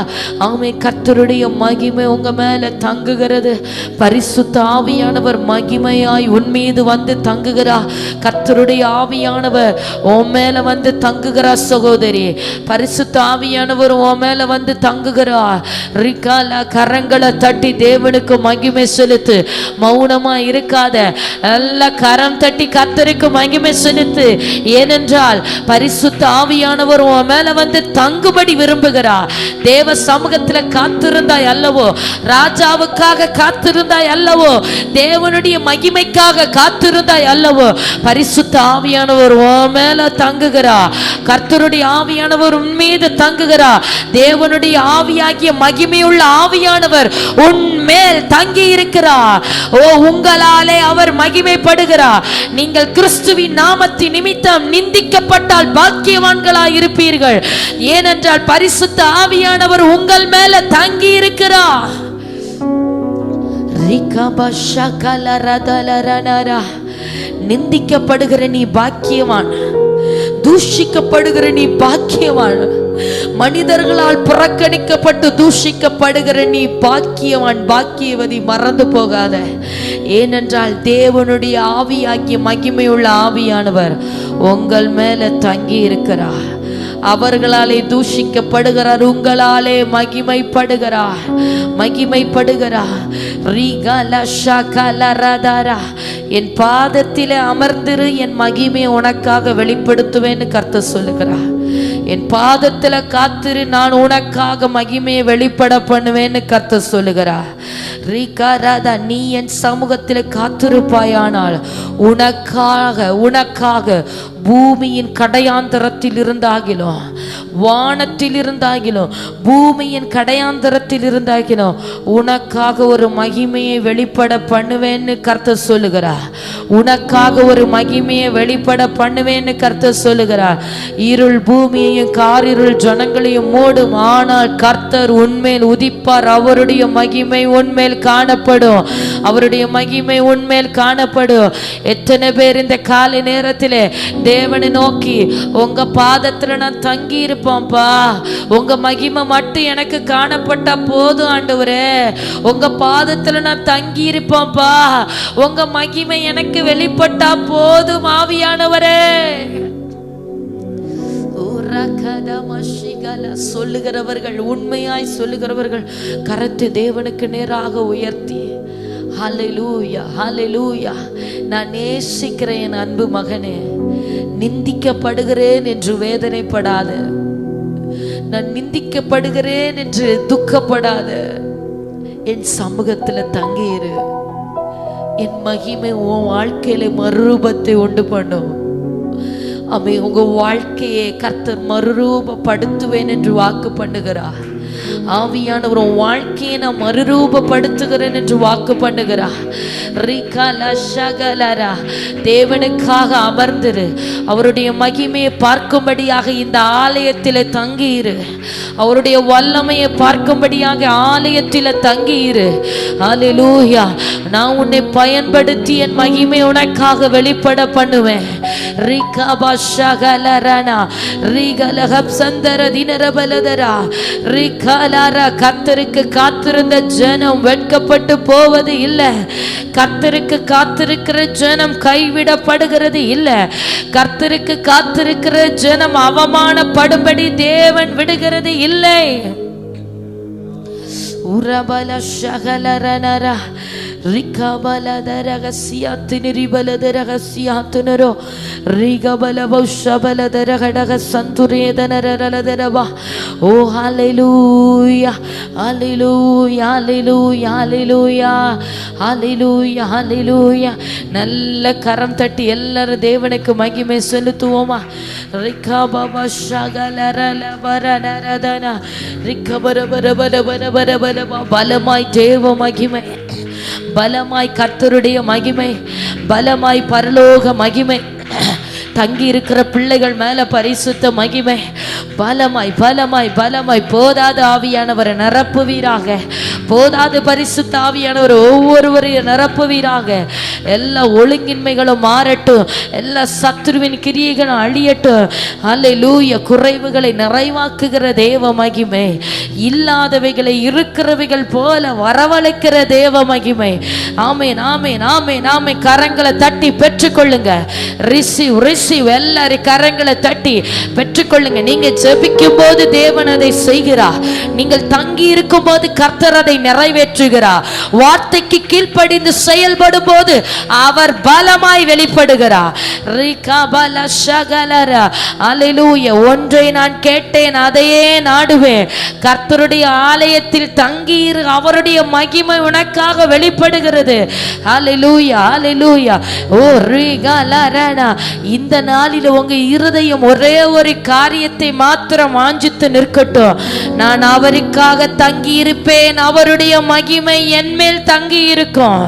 ஆமே, கர்த்தருடைய மகிமை உங்க மேல தங்குகிறது. பரிசுத்த ஆவியானவர் மகிமையாய் உன் மீது வந்து தங்குகிறார். கர்த்தருடைய ஆவியானவர் உன் மேல வந்து தங்குகிறார் சகோதரி. பரிசுத்த ஆவியானவர் உன் மேல வந்து தங்குகிறார். ரிகால கரங்களை தட்டி தேவனுக்கு மகிமை செலுத்து. மௌனமா இருக்காத, நல்ல கரம் தட்டி கர்த்தருக்கு மகிமை செலுத்து. ஏனென்றால் பரிசுத்த ஆவியானவர் உன் மேல வந்து தங்குபடி விரும்புகிறார். தேவ சமூகத்துல காத்திருந்தாய் அல்லவோ, ராஜாவுக்காக காத்திருந்தாய் அல்லவோ, தேவனுடைய மகிமைக்காக காத்திருந்தாய் அல்லவோ, பரிசுத்த ஆவியானவர் உன் மேல தங்குகிறார். கர்த்தருடைய ஆவியானவர் உன் மீது தங்குகிறார். தேவனுடைய ஆவியாகிய மகிமையுள்ள ஆவியானவர் உன் மேல் தங்கி இருக்கிறார். ஓ, உங்களாலே அவர் மகிமைப்படுகிறார். நீங்கள் கிறிஸ்துவின் நாமத்தின் நிமித்தம் நிந்திக்கப்பட்டால் பாக்கியவான்களாய் இருப்பீர்கள். ஏனென்றால் பரிசுத்த ஆவியானவர் உங்கள் மேல தங்கி இருக்கிறார். நிந்திக்கப்படுகிற நீ பாக்கியவான், தூஷிக்கப்படுகிற நீ பாக்கியவான். மனிதர்களால் புறக்கணிக்கப்பட்டு தூஷிக்கப்படுகிற நீ பாக்கியவான், பாக்கியவதி. மறந்து போகாத. ஏனென்றால் தேவனுடைய ஆவியாகிய மகிமையுள்ள ஆவியானவர் உங்கள் மேல தங்கி இருக்கிறார். அவர்களாலே தூஷிக்கப்படுகிறார், உங்களாலே மகிமைப்படுகிறார், மகிமைப்படுகிறார். என் பாதத்திலே அமர்ந்திரு, என் மகிமையை உனக்காக வெளிப்படுத்துவேன்னு கர்த்தர் சொல்லுகிறார். என் பாதத்துல காத்திரு, நான் உனக்காக மகிமையை வெளிப்பட பண்ணுவேன்னு கர்த்தர் சொல்லுகிறார். நீ என் சமூகத்தில் காத்திருப்பாயானால் உனக்காக பூமியின் கடையாந்தரத்தில் இருந்தாகிலும், வானத்தில் இருந்தாகிலும், பூமியின் கடையாந்தரத்தில் இருந்தாகிலும் உனக்காக ஒரு மகிமையை வெளிப்பட பண்ணுவேன்னு கர்த்தர் சொல்லுகிறார். உனக்காக ஒரு மகிமையை வெளிப்பட பண்ணுவேன்னு கர்த்தர் சொல்லுகிறார். இருள் பூமியையும் காரிருள் ஜனங்களையும் மூடும், ஆனால் கர்த்தர் உன்மேல் உதிப்பார். அவருடைய மகிமை உன்மேல் காணப்படும். அவருடைய மகிமை உன்மேல் காணப்படும். எத்தனை பேர் இந்த காலை நேரத்திலே தேவனை நோக்கி, உங்க பாதத்துல நான் தங்கி இருப்போம்ப்பா, உங்க மகிமை மட்டும் எனக்கு காணப்பட்டா போதும் ஆண்டவரே, உங்க பாதத்துல நான் தங்கி இருப்போம்ப்பா, உங்க மகிமை எனக்கு வெளிப்பட்டா போதும் ஆவியானவரே சொல்லுகிறவர்கள், உண்மையாய் சொல்லுகிறவர்கள் கரத்தை தேவனுக்கு நேராக உயர்த்தி ஹல்லேலூயா, ஹல்லேலூயா. நான் நேசிக்கிறேன் என் அன்பு மகனே, நிந்திக்கப்படுகிறேன் என்று வேதனைப்படாத, நான் நிந்திக்கப்படுகிறேன் என்று துக்கப்படாத, என் சமூகத்துல தங்கியிரு. என் மகிமை உன் வாழ்க்கையில மறுரூபத்தை உண்டு பண்ணும். அவை உங்க வாழ்க்கையை கர்த்தர் மறுரூபப்படுத்துவேன் என்று வாக்கு பண்ணுகிறார். ஆவியானவர் உன் வாழ்க்கையை நான் மறுரூபப்படுத்துகிறேன் என்று வாக்கு பண்ணுகிறார். தேவனுக்காக அமர்ந்திரு. அவருடைய மகிமையை பார்க்கும்படியாக இந்த ஆலயத்தில் தங்கியிரு. அவருடைய வல்லமையை பார்க்கும்படியாக ஆலயத்தில் தங்கியிரு. ஹல்லேலூயா. நான் உன்னை பயன்படுத்தி என் மகிமை உனக்காக வெளிப்பட பண்ணுவேன். ரிகபஷகலரனா ரிகலஹப் சந்தர தினரபலதரா ரிகல கர்த்தருக்கு காத்திருந்த ஜனம் வெட்கப்பட்டு போவது இல்லை. கர்த்தருக்கு காத்திருக்கிற ஜனம் கைவிடப்படுகிறது இல்லை. கர்த்தருக்கு காத்திருக்கிற ஜனம் அவமானப்படும்படி தேவன் விடுகிறது இல்லை. உரபல ஷகலரனர ரிகபலத ரகசியாத்தினி ரிபலத ரகசியாத்துனரோ ரிகபல வௌஷபலத ரகடக சந்துரேதனரலதரவா. ஓ ஹalleluya ஹalleluya ஹalleluya ஹalleluya ஹalleluya ஹalleluya. நல்ல கரம் தட்டி எல்லாரும் தேவனுக்கு மகிமை செலுத்துவோமா. ரிகபப ஷகலரலபரனரதன ரிகபரபரபரபரபர. பலமாய் தேவ மகிமை, பலமாய் கர்த்தருடைய மகிமை, பலமாய் பரலோக மகிமை, தங்கி இருக்கிற பிள்ளைகள் மேல பரிசுத்த மகிமை, பலமாய் பலமாய் பலமாய். போதாத ஆவியானவரை நிரப்புவீராக, போதாத பரிசுத்த ஆவியானவர் ஒவ்வொருவரையும் நிரப்புவீராக. எல்லா ஒழுங்கின்மைகளும் மாறட்டும், எல்லா சத்துருவின் கிரியைகளும் அழியட்டும். ஹல்லேலூயா. குறைவுகளை நிறைவாக்குகிற தேவ மகிமை, இல்லாதவைகளை இருக்கிறவைகள் போல வரவழைக்கிற தேவ மகிமை. ஆமேன் ஆமேன் ஆமேன் ஆமேன். கரங்களை தட்டி பெற்றுக்கொள்ளுங்க. Receive receive. எல்லாரும் கரங்களை தட்டி பெற்றுக்கொள்ளுங்க. நீங்க ஜெபிக்கும் போது தேவன் அதை செய்கிறார். நீங்கள் தங்கி இருக்கும் போது கர்த்தர் அதை நிறைவேற்றுகிறார். வார்த்தைக்கு கீழ்ப்படிந்து செயல்படும் போது அவர் பலமாய் வெளிப்படுகிறார். ஒன்றை நான் கேட்டேன், அதையே நாடுவேன். கர்த்தருடைய ஆலயத்தில் தங்கீர், அவருடைய மகிமை உனக்காக வெளிப்படுகிறது. ஹல்லேலூயா ஹல்லேலூயா. ஓ ரிகலரனா. இந்த நாளில் உங்க இருதயம் ஒரே ஒரு காரியத்தை மாத்திரம் வாஞ்சித்து நிற்கட்டும். நான் அவருக்காக தங்கி இருப்பேன், அவருடைய மகிமை என் மேல் தங்கி இருக்கும்.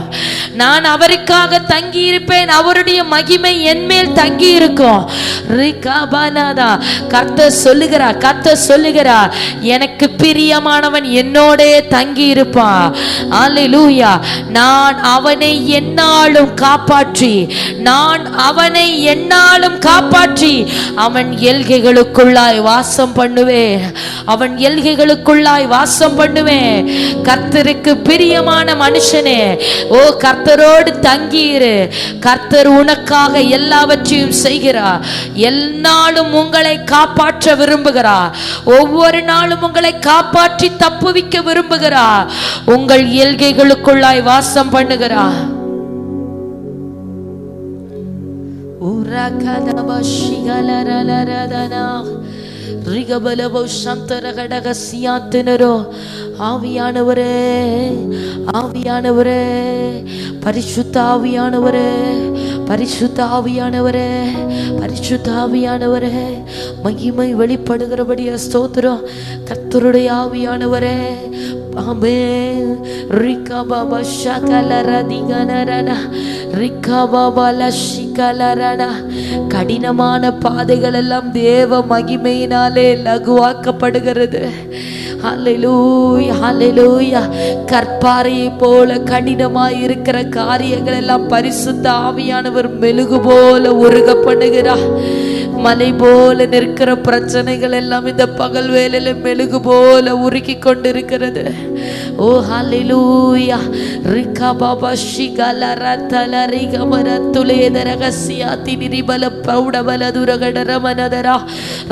நான் அவருக்காக தங்கி இருப்பேன், அவருடைய மகிமை என் மேல் தங்கி இருக்கும். கர்த்தர் சொல்லுகிறார், கர்த்தர் சொல்லுகிறார், எனக்கு பிரியமானவன் என்னோடே தங்கி இருப்பான். அல்லேலூயா. நான் அவனை எந்நாளும் காப்பாற்றி, நான் அவனை எந்நாளும் காப்பாற்றி அவன் எல்கைகளுக்குள்ளாய் வாசம் பண்ணுவேன், அவன் எல்கைகளுக்குள்ளாய் வாசம் பண்ணுவேன். கர்த்தருக்கு பிரியமான மனுஷனே, ஓ கர்த்தரோடு தங்கியிரு. கர்த்தர் உனக்காக எல்லாவற்றையும் செய்கிறார். எந்நாளும் உங்களை காப்பாற்ற விரும்புகிறார். ஒவ்வொரு நாளும் உங்களை காப்பாற்றி தப்புவிக்க விரும்புகிறார். உங்கள் எல்கைகளுக்குள்ளாய் வாசம் பண்ணுகிறார். ஆவியானவரே ஆவியானவரே பரிசுத்த ஆவியானவரே பரிசுத்த ஆவியானவரே பரிசுத்த ஆவியானவரே மகிமை வெளிப்படுகிறபடிய ஸ்தோத்திரம். கர்த்தருடைய ஆவியானவரே ஆமென். ரிகபப ஷகலரதிகனரனா ரிகபபல ஷிகலரனா. கடினமான பாதைகள் எல்லாம் தேவ மகிமையினாலே லகுவாக்கப்படுகிறது. ஹல்லேலூயா ஹல்லேலூயா. கற்பாறையை போல கடினமாய் இருக்கிற காரியங்கள் எல்லாம் பரிசுத்த ஆவியானவர் மெழுகு போல உருக பண்ணுகிறார். மலை போல நிற்கிற பிரச்சனைகள் எல்லாம் இந்த பகல் வேளையில மெழுகு போல உருகி கொண்டிருக்கிறது. ஓ ஹல்லேலூயா. ரிகபப ஷிகலரதல ரிகமரதுலேத ரகசியாதினி ரிபல பௌடபல துரகடரமனதரா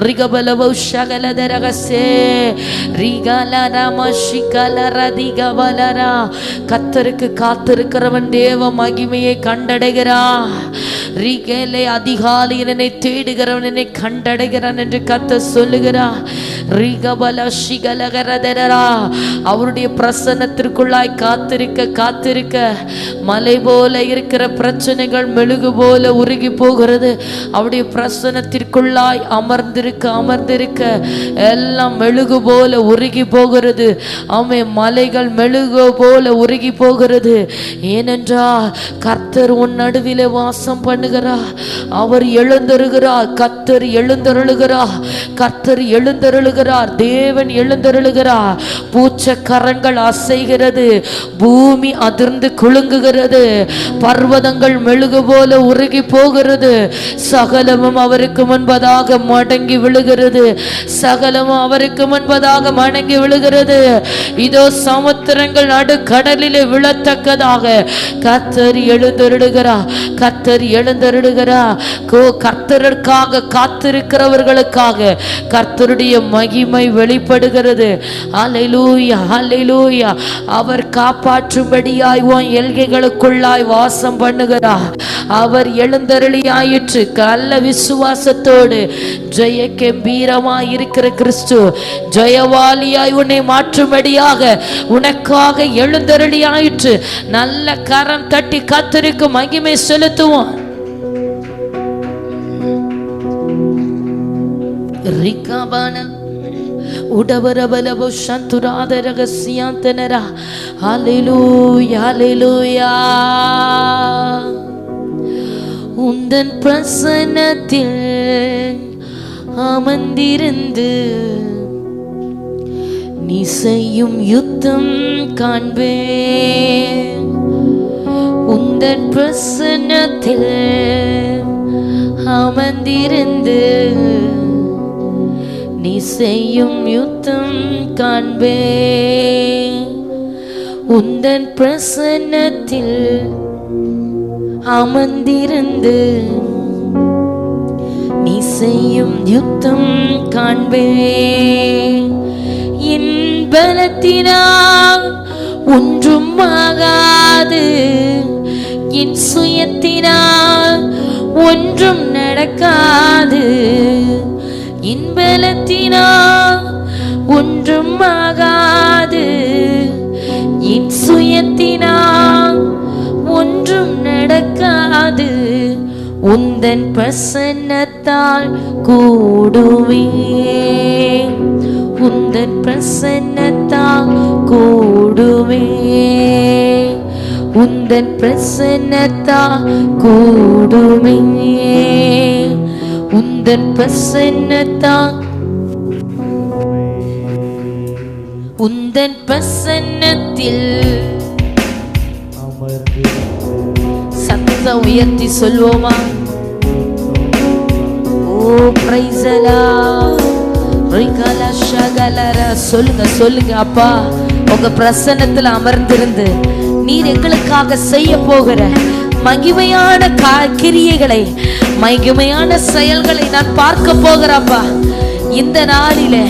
ரிகபல வௌஷகலத ரகசே ரிகலரம ஷிகலரதிகபலரா. கர்த்தருக்கு காத்திருக்கிறவன் தேவ மகிமையை கண்டடைகிறான். ரிகலே அதிகாலையில் என்னை தேடுகிறவன் என்னை கண்டடைகிறான் என்று கர்த்தர் சொல்லுகிறார். ரிகபல ஷிகலகரதரா. அவருடைய பிரசன்னத்திற்குள்ளாய் காத்திருக்க காத்திருக்க மலை போல இருக்கிற பிரச்சனைகள் மெழுகு போல உருகி போகிறது. அவருடைய பிரசன்னத்திற்குள்ளாய் அமர்ந்திருக்க அமர்ந்திருக்க எல்லாம் மெழுகு போல உருகி போகிறது. ஆமென். மலைகள் மெழுகு போல உருகி போகிறது. ஏனென்றால் கர்த்தர் உன் நடுவிலே வாசம் பண்ண பண்ணுகிறார். அவர் எழுந்தருகிறார். கர்த்தர் எழுந்தருளுகிறார். கர்த்தர் எழுந்தருளுகிறார். தேவன் எழுந்தருளுகிறார். பூச்ச கரங்கள் அசைகிறது. பூமி அதிர்ந்து குலுங்குகிறது. பர்வதங்கள் மெழுகு போல உருகி போகிறது. சகலமும் அவருக்கு முன்பதாக மடங்கி விழுகிறது. சகலமும் அவருக்கு முன்பதாக மடங்கி விழுகிறது. இதோ சமுத்திரங்கள் நடு கடலிலே விழத்தக்கதாக கர்த்தர் எழுந்தருளுகிறார். கர்த்தர் எழுந்தருளுகிறார். கர்த்தருக்காக காத்திருக்கிறவர்களுக்காக கர்த்தருடைய மகிமை வெளிப்படுகிறது. அல்லேலூயா, அல்லேலூயா. அவர் காப்பாற்றும்படியாய் உன் எல்கைகளுக்குள்ளாய் வாசம் பண்ணுகிறார். அவர் எழுந்தருளியாயிற்று. கள்ள விசுவாசத்தோடு ஜெய கம்பீரமாய் இருக்கிற கிறிஸ்து ஜெயவாலியாய் உன்னை மாற்றும்படியாக உனக்காக எழுந்தருளியாயிற்று. நல்ல கரம் தட்டி கர்த்தருக்கு மகிமை செலுத்துவோம். ரிகாபான உடவரபலபோ சந்துராத ரகசியாந்தனரா. ஹல்லேலூயா, ஹல்லேலூயா. உந்தன் பிரசன்னத்தில் அமர்ந்திருந்து நீ செய்யும் யுத்தம் காண்பேன். உந்தன் பிரசன்னத்தில் அமர்ந்திருந்து நீ செய்யும் யுத்தம் காண்பேன். உந்தன் பிரசன்னத்தில் அமர்ந்திருந்து நீ செய்யும் யுத்தம் காண்பேன். என் பலத்தினால் ஒன்றும் ஆகாது. என் சுயத்தினால் ஒன்றும் நடக்காது. என் பலத்தினால் ஒன்றும் ஆகாது. என் சுயத்தினால் ஒன்றும் நடக்காது. உந்தன் பிரசன்னத்தால் கூடுவே. உந்தன் பிரசன்னத்தால் கூடுவே. உந்தன் பிரசன்னத்தால் கூடுவே. உந்தன் பிரசன்னத்தால் உந்தன் பிரசன்னத்தில் சத்தம் உயர்த்தி சொல்வோமா? ஓ பிரைஸ் தி லார்ட். சொல்லுங்க சொல்லுங்க. அப்பா, உங்க பிரசன்னத்துல அமர்ந்திருந்து நீர் எங்களுக்காக செய்ய போகிற மகிமையான கிரியைகளை, மகிமையான செயல்களை நான் பார்க்க போகிறப்பா. இந்த நாளிலே,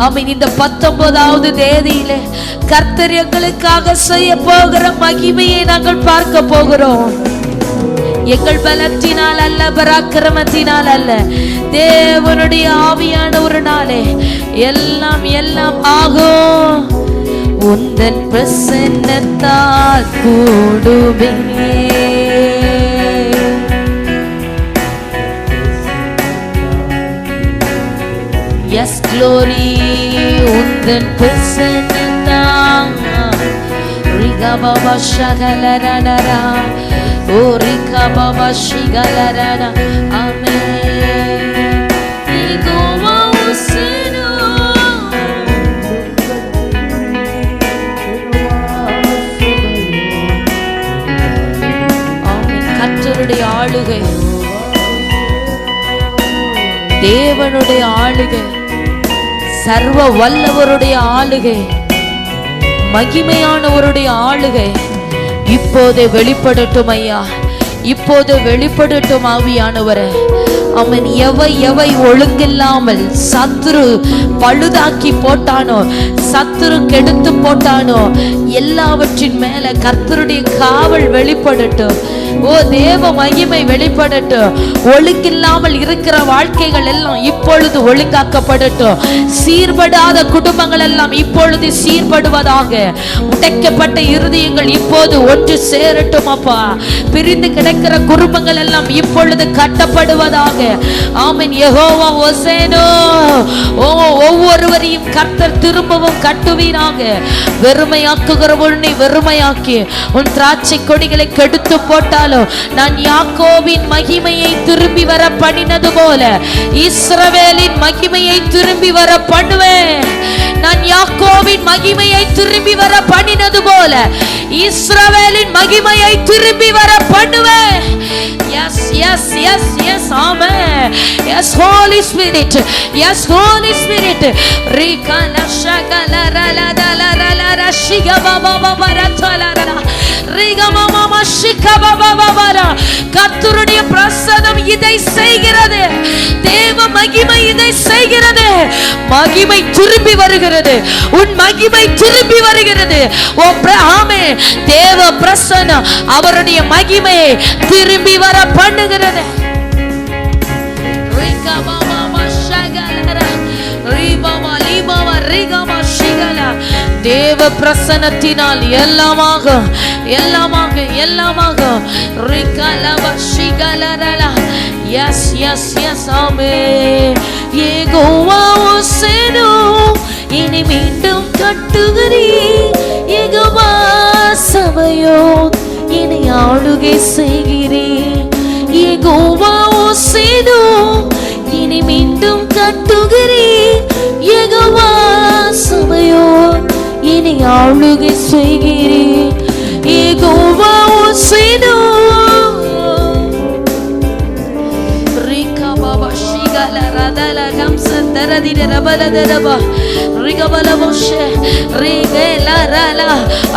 ஆமென், இந்த 19வது தேதியிலே கர்த்தர் எங்களுக்காக செய்ய போகிற மகிமையை நாங்கள் பார்க்க போகிறோம். எங்கள் பலத்தினால் அல்ல, பராக்கிரமத்தினால் அல்ல, தேவனுடைய ஆவியான ஒரு நாளே எல்லாம் எல்லாம் ஆகும். உந்தன் பிரசன்னத்தால் கூடுவே. Yes, glory. உந்தன் பிரசன்னத்தால் ரிகா பாபா ஷகலரனரா. ஓ ரிகா பாபா ஷிகலரனா. ஆமென். ஈகோவா உசனோ. ஆமென். கர்த்தருடைய ஆளுகை, தேவனுடைய ஆளுகை, சர்வ வல்லவருடைய ஆளுகை, மகிமையானவருடைய ஆளுகை இப்போதே வெளிப்படட்டும் ஐயா. இப்போது வெளிப்படட்டும் ஆவியானவரே. அவன் எவை ஒழுங்கில்லாமல் சத்துரு பழுதாக்கி போட்டானோ, சத்துரு கெடுத்து போட்டானோ, எல்லாவற்றின் மேல கர்த்தருடைய காவல் வெளிப்படட்டும். ஓ தேவ மகிமை வெளிப்படட்டும். ஒழுங்கில்லாமல் இருக்கிற வாழ்க்கைகள் எல்லாம் இப்பொழுது ஒழுங்காக்கப்படட்டும். சீர்படாத குடும்பங்கள் எல்லாம் இப்பொழுது சீர்படுவதாக. உடைக்கப்பட்ட இருதயங்கள் இப்போது ஒன்று சேரட்டும் அப்பா. பிரிந்து கிடக்கிற குடும்பங்கள் எல்லாம் இப்பொழுது கட்டப்படுவதாக. ஆமென். யெகோவா ஓசேனோ. ஒவ்வொரு ஒவ்வொருவரையும் கர்த்தர் திரும்பவும் கட்டுவீராக. வெறுமையாக்குகிற உன்னை வெறுமையாக்கி உன் திராட்சை கொடிகளை கெடுத்து போட்டாலும் நான் யாக்கோபின் மகிமையை திரும்பி வர பண்ணினது போல இஸ்ரவேலின் மகிமையை திரும்பி வர பண்ணுவேன். நான் யாக்கோபின் மகிமையை திரும்பி வர பண்ணினது போல இஸ்ரவேலின் மகிமையை திரும்பி வர பண்ணுவேன். Yes, yes, yes, yes, amen. Yes, Holy Spirit. Yes, Holy Spirit. Rika la shaka la la la la la la la la shiga ba ba ba ba ra ta la la. Riga ma ma ma shika ba ba ba ba ra. கர்த்தருடைய பிரசன்னம் இதை செய்கிறது. தேவ மகிமை இதை செய்கிறது. மகிமை திரும்பி வருகிறது. உன் மகிமை திரும்பி வருகிறது. ஓ ஆமே, தேவ பிரசன்னம் அவருடைய மகிமையை திரும்பி வர பண்ணுகிறது. தேவ பிரசன்னத்தினால் எல்லாமாக எல்லாமாக எல்லாமாக. Yes, yes, yes, amen. Jehovah ஓசேனோ இனி மீண்டும் கட்டுகிறீர். யெகோவா சபையோ இனி ஆளுகை செய்கிறீர். யெகோவா ஓசேனோ இனி மீண்டும் கட்டுகிறீர். யெகோவா சபையோ இனி ஆளுகை செய்கிறீர். யெகோவா ஓசேனோ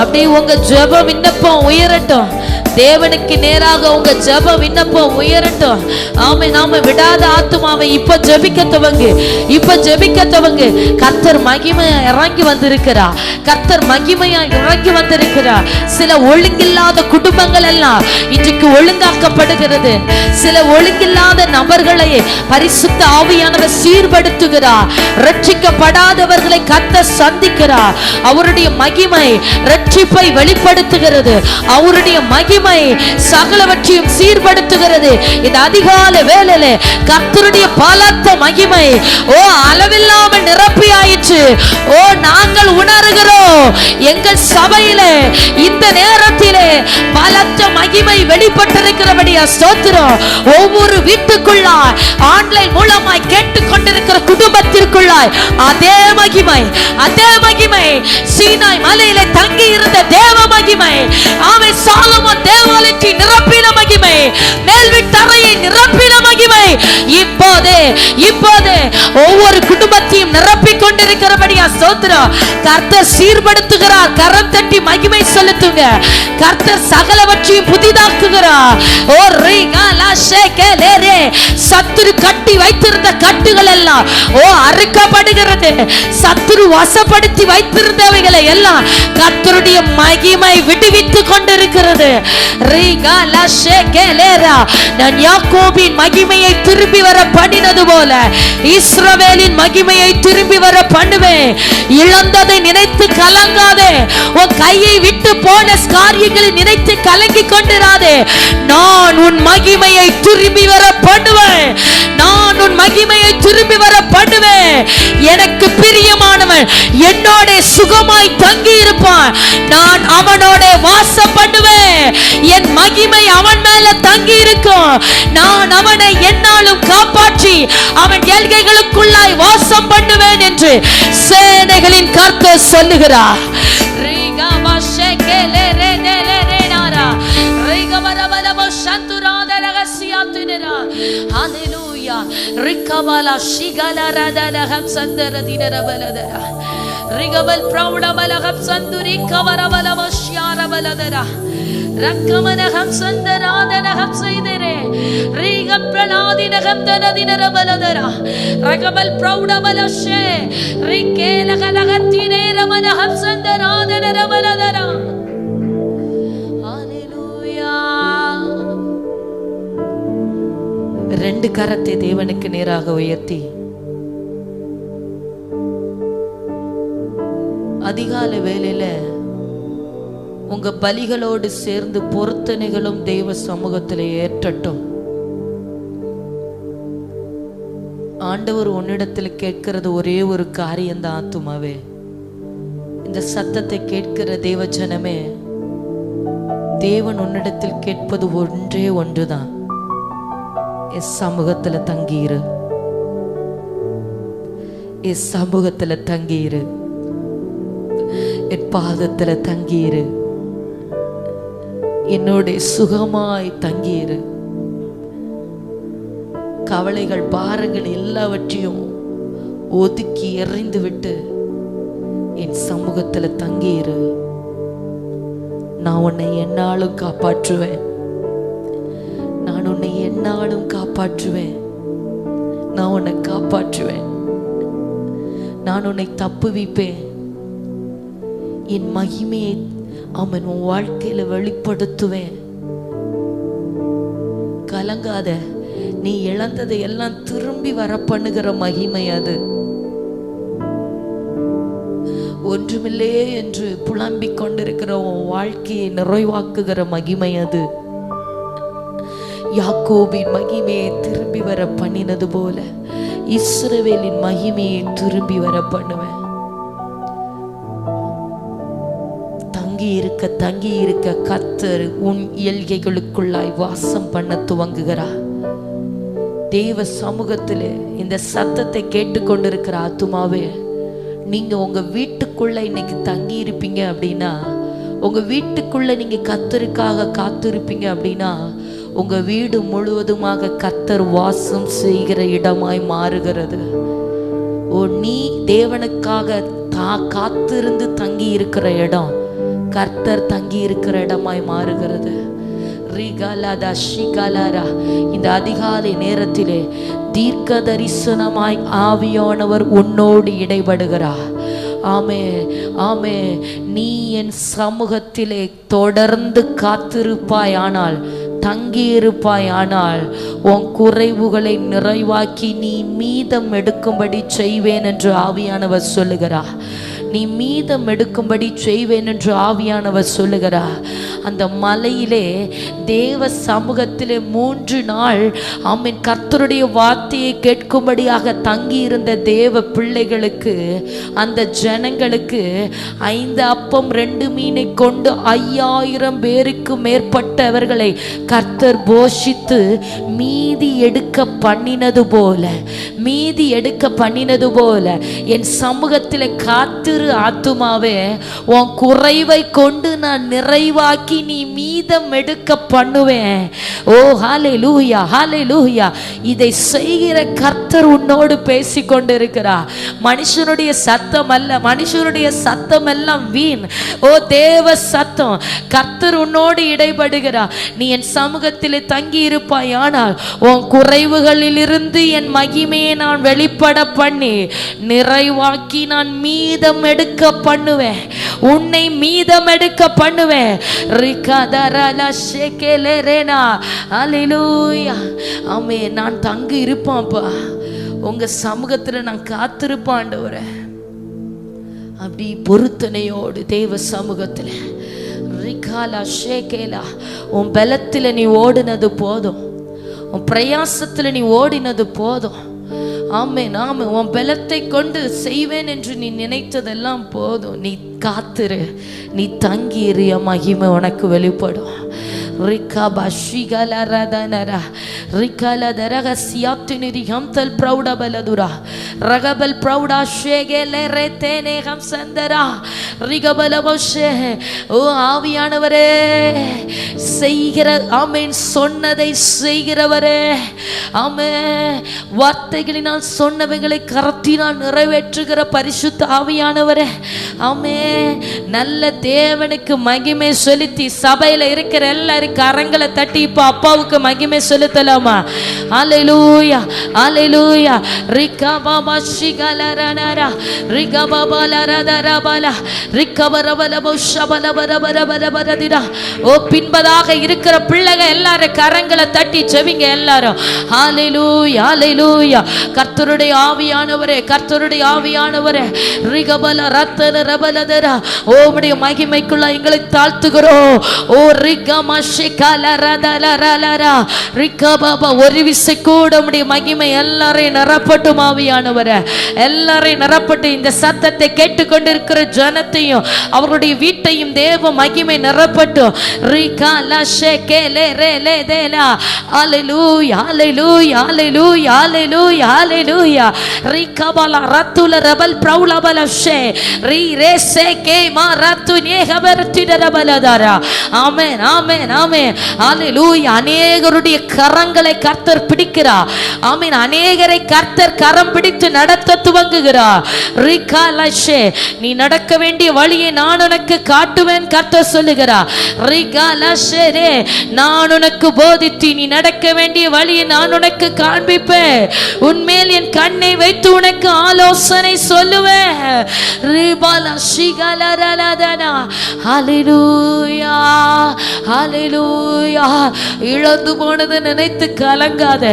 அப்படியே உங்க ஜெப விண்ணப்பம் உயரட்டும். தேவனுக்கு நேராக உங்க ஜெப விண்ணப்பம் உயரட்டும். ஆமே, நாம விடாத ஆத்துமாவை இப்ப ஜெபிக்க துவங்கு. இப்ப ஜெபிக்க துவங்கு. கர்த்தர் மகிமையா இறங்கி வந்திருக்கிறார். கர்த்தர் மகிமையா இறங்கி வந்திருக்கிறார். சில ஒழுங்கில்லாத குடும்பங்கள் எல்லாம் இன்றைக்கு ஒழுங்காக்கப்படுகிறது. சில ஒழுங்கில்லாத நபர்களை பரிசுத்த ஆவியானவர் சீர்படுத்துகிறார். ரட்சிக்கப்படாதவர்களை கர்த்தர் சந்திக்கிறார். அவருடைய மகிமை ரட்சிப்பை வெளிப்படுத்துகிறது. அவருடைய மகிமை சகலவற்றையும் சீர்படுத்துகிறது. இந்த அதிகாலை வேளையில கர்த்தருடைய பலத்த மகிமை அளவில்லாமல் நிரப்பி ஆயிற்று. நாங்கள் உணர்கிறோம், எங்கள் சபையிலே இந்த நேரத்திலே பலத்த மகிமை வெளிப்பட்டிருக்கிறபடியா ஸ்தோத்திரம். ஒவ்வொரு வீட்டுக்குள்ளாய் ஆன்லைன் மூலமாய் கேட்டுக்கொண்டிருக்கிற குடும்பத்திற்குள்ளாய் அதே மகிமை, அதே மகிமை சீனாய் மலையிலே தங்கி இருந்த தேவ மகிமை, ஆமே சாலமோன் தேவாலயத்தை நிரப்பின மகிமை, மேல்விட்டறையை நிரப்பின மகிமை இப்போதே இப்போதே ஒவ்வொரு குடும்பத்தையும் நிரப்பிக் கொண்டிருக்கிறபடியா ஸ்தோத்திரம். கர்த்தர் சீர்படுத்துகிறார். கரம் தட்டி மகிமை செலுத்துங்க. கர்த்தர் சகலவற்றையும் புதிதாக்குகிறார். ஓ ரீகாலா ஷேகேலேரே, சத்துரு கட்டி வைத்திருந்த கட்டுகள் எல்லாம் அறுக்கப்படுகிறது. சத்துரு வசப்படுத்தி வைத்திருந்தவைகளை எல்லாம் கர்த்தருடைய மகிமை விடுவித்துக் கொண்டிருக்கிறது. ரீகாலா ஷேகேலேரா, நான் யாக்கோபின் மகிமையை திரும்பி வர பண்ணினது போல இஸ்ரவேலின் மகிமையை திரும்பி வர பண்ணுவேன். இழந்ததை நினைத்து கலங்காதே. உன் கையை விட்டு போன காரியங்களை நினைத்து கலங்கி கொண்டிராதே. நான் உன் மகிமையை திரும்பி வர பண்ணுவேன். நான் உன் மகிமையை திரும்பி வர பண்ணுவேன். எனக்கு பிரியமானவன் என்னோட சுகமாய் தங்கி இருப்பான். நான் அவனோட வாசம் பண்ணுவேன். என் மகிமை அவன் மேல தங்கி இருக்கும். நான் அவனை என்னாலும் காப்பாற்றி அவன் எல்கைகளுக்குள்ளாய் வாசம் பண்ணுவேன் என்று சேனைகளின் கர்த்தர் சொல்லுகிறார். ரிகபல ஷிகலரதலஹம் சந்தரதினரபலதர ரிகபல் பிரௌடபலஹம் சந்துரி கவரபலவஷ்யாரபலதர ரக்கமனஹம் சந்தராதனஹம் செய்தரே ரிகப்ரலாதினஹம் தனதினரபலதர ரகபல் பிரௌடபலஷே ரிகேலகலகத்தினே ரமனஹம் சந்தராதனரபலதர. ஹalleluya. ரெண்டு கரத்தை தேவனுக்கு நேராக உயர்த்தி அதிகாலை வேளையில உங்க பலிகளோடு சேர்ந்து பொருத்தனைகளும் தெய்வ சமூகத்தில் ஏற்றட்டும். ஆண்டவர் உன்னிடத்தில் கேட்கிறது ஒரே ஒரு காரியம்தான் ஆத்துமாவே. இந்த சத்தத்தை கேட்கிற தேவ ஜனமே, தேவன் உன்னிடத்தில் கேட்பது ஒன்றே ஒன்றுதான். என் சமூகத்துல தங்கியிரு, என் சமூகத்துல தங்கியிரு, என் பாதத்துல தங்கியிரு, என்னோட சுகமாய் தங்கியிரு. கவலைகள் பாரங்கள் எல்லாவற்றையும் ஒதுக்கி எறிந்து விட்டு என் சமூகத்துல தங்கியிரு. நான் உன்னை என்னாலும் காப்பாற்றுவேன், நான் உன்னை என்னாலும் காப்பாற்றுவேன், நான் உன்னை காப்பாற்றுவேன், நான் உன்னை தப்புவிப்பேன். என் மகிமையை அவன் உன் வாழ்க்கையில வெளிப்படுத்துவேன். கலங்காத, நீ இழந்ததை எல்லாம் திரும்பி வர பண்ணுகிற மகிமை அது. ஒன்றுமில்லையே என்று புலம்பிக் கொண்டிருக்கிற உன் வாழ்க்கையை நிறைவாக்குகிற மகிமை அது. யாக்கோபின் மகிமையை திரும்பி வர பண்ணினது போல இஸ்ரவேலின் மகிமையை திரும்பி வர பண்ணுவேன். தங்கி இருக்க கர்த்தர் உன் எல்கைகளுக்குள்ளாய் வாசம் பண்ண துவங்குகிறார். தேவ சமூகத்தில் இந்த சத்தத்தை கேட்டுக்கொண்டிருக்கிற ஆத்துமாவே, நீங்க உங்க வீட்டுக்குள்ள இன்னைக்கு தங்கி இருப்பீங்க அப்படின்னா, உங்க வீட்டுக்குள்ள நீங்க கர்த்தருக்காக காத்திருப்பீங்க அப்படின்னா, உங்க வீடு முழுவதுமாக கர்த்தர் வாசம் செய்கிற இடமாய் மாறுகிறது. நீ தேவனுக்காக காத்திருந்து தங்கி இருக்கிற இடம் கர்த்தர் தங்கி இருக்கிற இடமாய் மாறுகிறது. இந்த அதிகாலை நேரத்திலே தீர்க்க தரிசனமாய் ஆவியானவர் உன்னோடு இடைபடுகிறார். ஆமே ஆமே. நீ என் சமூகத்திலே தொடர்ந்து காத்திருப்பாய், ஆனால் தங்கியிருப்பாய், ஆனால் உன் குறைவுகளை நிறைவாக்கி நீ மீதம் எடுக்கும்படி செய்வேன் என்று ஆவியானவர் சொல்லுகிறார். நீ மீதம் எடுக்கும்படி செய்வேன் என்று ஆவியானவர் சொல்லுகிறார். அந்த மலையிலே தேவ சமூகத்திலே 3 நாள் ஆமென் கர்த்தருடைய வார்த்தையை கேட்கும்படியாக தங்கி இருந்த தேவ பிள்ளைகளுக்கு, அந்த ஜனங்களுக்கு 5 அப்பம் 2 மீனை கொண்டு 5000 பேருக்கு மேற்பட்டவர்களை கர்த்தர் போஷித்து மீதி எடுக்க பண்ணினது போல என் சமூகத்தில் காத்திரு ஆத்துமாவே, உன் குறைவை கொண்டு நான் நிறைவாக்கி நீ மீதம் எடுக்க பண்ணுவேன். ஓ ஹல்லேலூயா, ஹல்லேலூயா. இதை செய்கிற கர்த்தர் உன்னோடு பேசி கொண்டிருக்கிறார். மனுஷனுடைய சத்தம் அல்ல, மனுஷனுடைய சத்தம் எல்லாம் வீண். ஓ தேவ சத்தம், கர்த்தர் உன்னோடு இடைபடுகிறார். நீ என் சமூகத்தில் தங்கி இருப்பாய், ஆனால் உன் குறைவுகளில் இருந்து என் மகிமையை நான் வெளிப்பட பண்ணி நிறைவாக்கி நான் மீதம் எடுக்க பண்ணுவேன், உன்னை மீதம் எடுக்க பண்ணுவேன். ஆமே. நான் தங்கி இருப்பான்ப்பா, உங்க சமூகத்துல நான் காத்திருப்பான் ஆண்டவரே. அப்படி பொருத்தனையோடு தேவ சமூகத்துல உன் பலத்துல நீ ஓடினது போதும், உன் பிரயாசத்துல நீ ஓடினது போதும். ஆமே நாம உன் பலத்தை கொண்டு செய்வேன் என்று நீ நினைத்ததெல்லாம் போதும். நீ காத்திரு, நீ தங்கியிரு, மகிமை உனக்கு வெளிப்படும். Rikaba shigala radanara rikala daraga siatini hamtal prouda baladura ragabal prouda shegele retene hamsandara rigabala boshe. ஓ ஆவியானவரே, செய்கிற ஆமென் சொன்னதை செய்கிறவரே, ஆமென் வார்த்தைகளினால் சொன்னவைகளை கரத்தினால் நிறைவேற்றுகிற பரிசுத்த ஆவியானவரே, ஆமென் நல்ல தேவனுக்கு மகிமை செலுத்தி சபையில இருக்கிற எல்லாரும் கரங்களை தட்டி இப்ப அப்பாவுக்கு மகிமை செலுத்தலாமா? ஹல்லேலூயா, ஹல்லேலூயா. ரிகபாபா ஷிகலரனரா ரிகபாபலரதரபல ரிகபரபலபஷபலபரபரபரபரதிரா. ஓ பின்பதாக இருக்கிற பிள்ளைகள் எல்லாரும் கரங்களை தட்டி ஜெபிங்க எல்லாரும். ஹல்லேலூயா, ஹல்லேலூயா. கர்த்தருடைய ஆவியானவரே, கர்த்தருடைய ஆவியானவரே, ரிகபல ரத்தன ரபலதரா, ஓ உம்முடைய மகிமைக்குள்ள எங்களை தாழ்த்துகிறோம். ஓ ரிகமா ஒரு விசை கூட உம்முடைய மகிமை எல்லாரையும் நிரப்பட்டும் ஆவியானவரே, எல்லாரையும் நிரப்பட்டு இந்த சத்தத்தை கேட்டுக்கொண்டிருக்கிற ஜனத்தையும் அவருடைய வீட்டையும் தேவ மகிமை நிரப்பட்டும். ஹல்லேலூயா ஹல்லேலூயா ஹல்லேலூயா ஹல்லேலூயா ஹல்லேலூயா. ரிகபல ரத்துல ரபல் பிரௌலபல ஷே ரி ரே சே கே மா ரத்து நேஹபர்தி ரபலதாரா. ஆமென் ஆமென் ஆமென் ஹல்லேலூயா. அநேகருடைய கரங்களை கர்த்தர் பிடிக்கிறார். ஆமென். அநேகரை கர்த்தர் கரம் பிடித்து நடத்த துவங்குகிறார். ரிகாலஷே நீ நடக்க வேண்டிய வழியை நான் உனக்கு காட்டுவேன் கர்த்தர் சொல்லுகிறார். ரிகாலஷே நான் உனக்கு போதித்து நீ நடக்க வேண்டிய வழியை நான் உனக்கு காண்பிப்பேன். உன்மேல் என் கண்ணை வைத்து உனக்கு ஆலோசனை சொல்லுவேன். ஹல்லேலூயா ஹல்லேலூயா. இழந்து போனதை நினைத்து கலங்காத,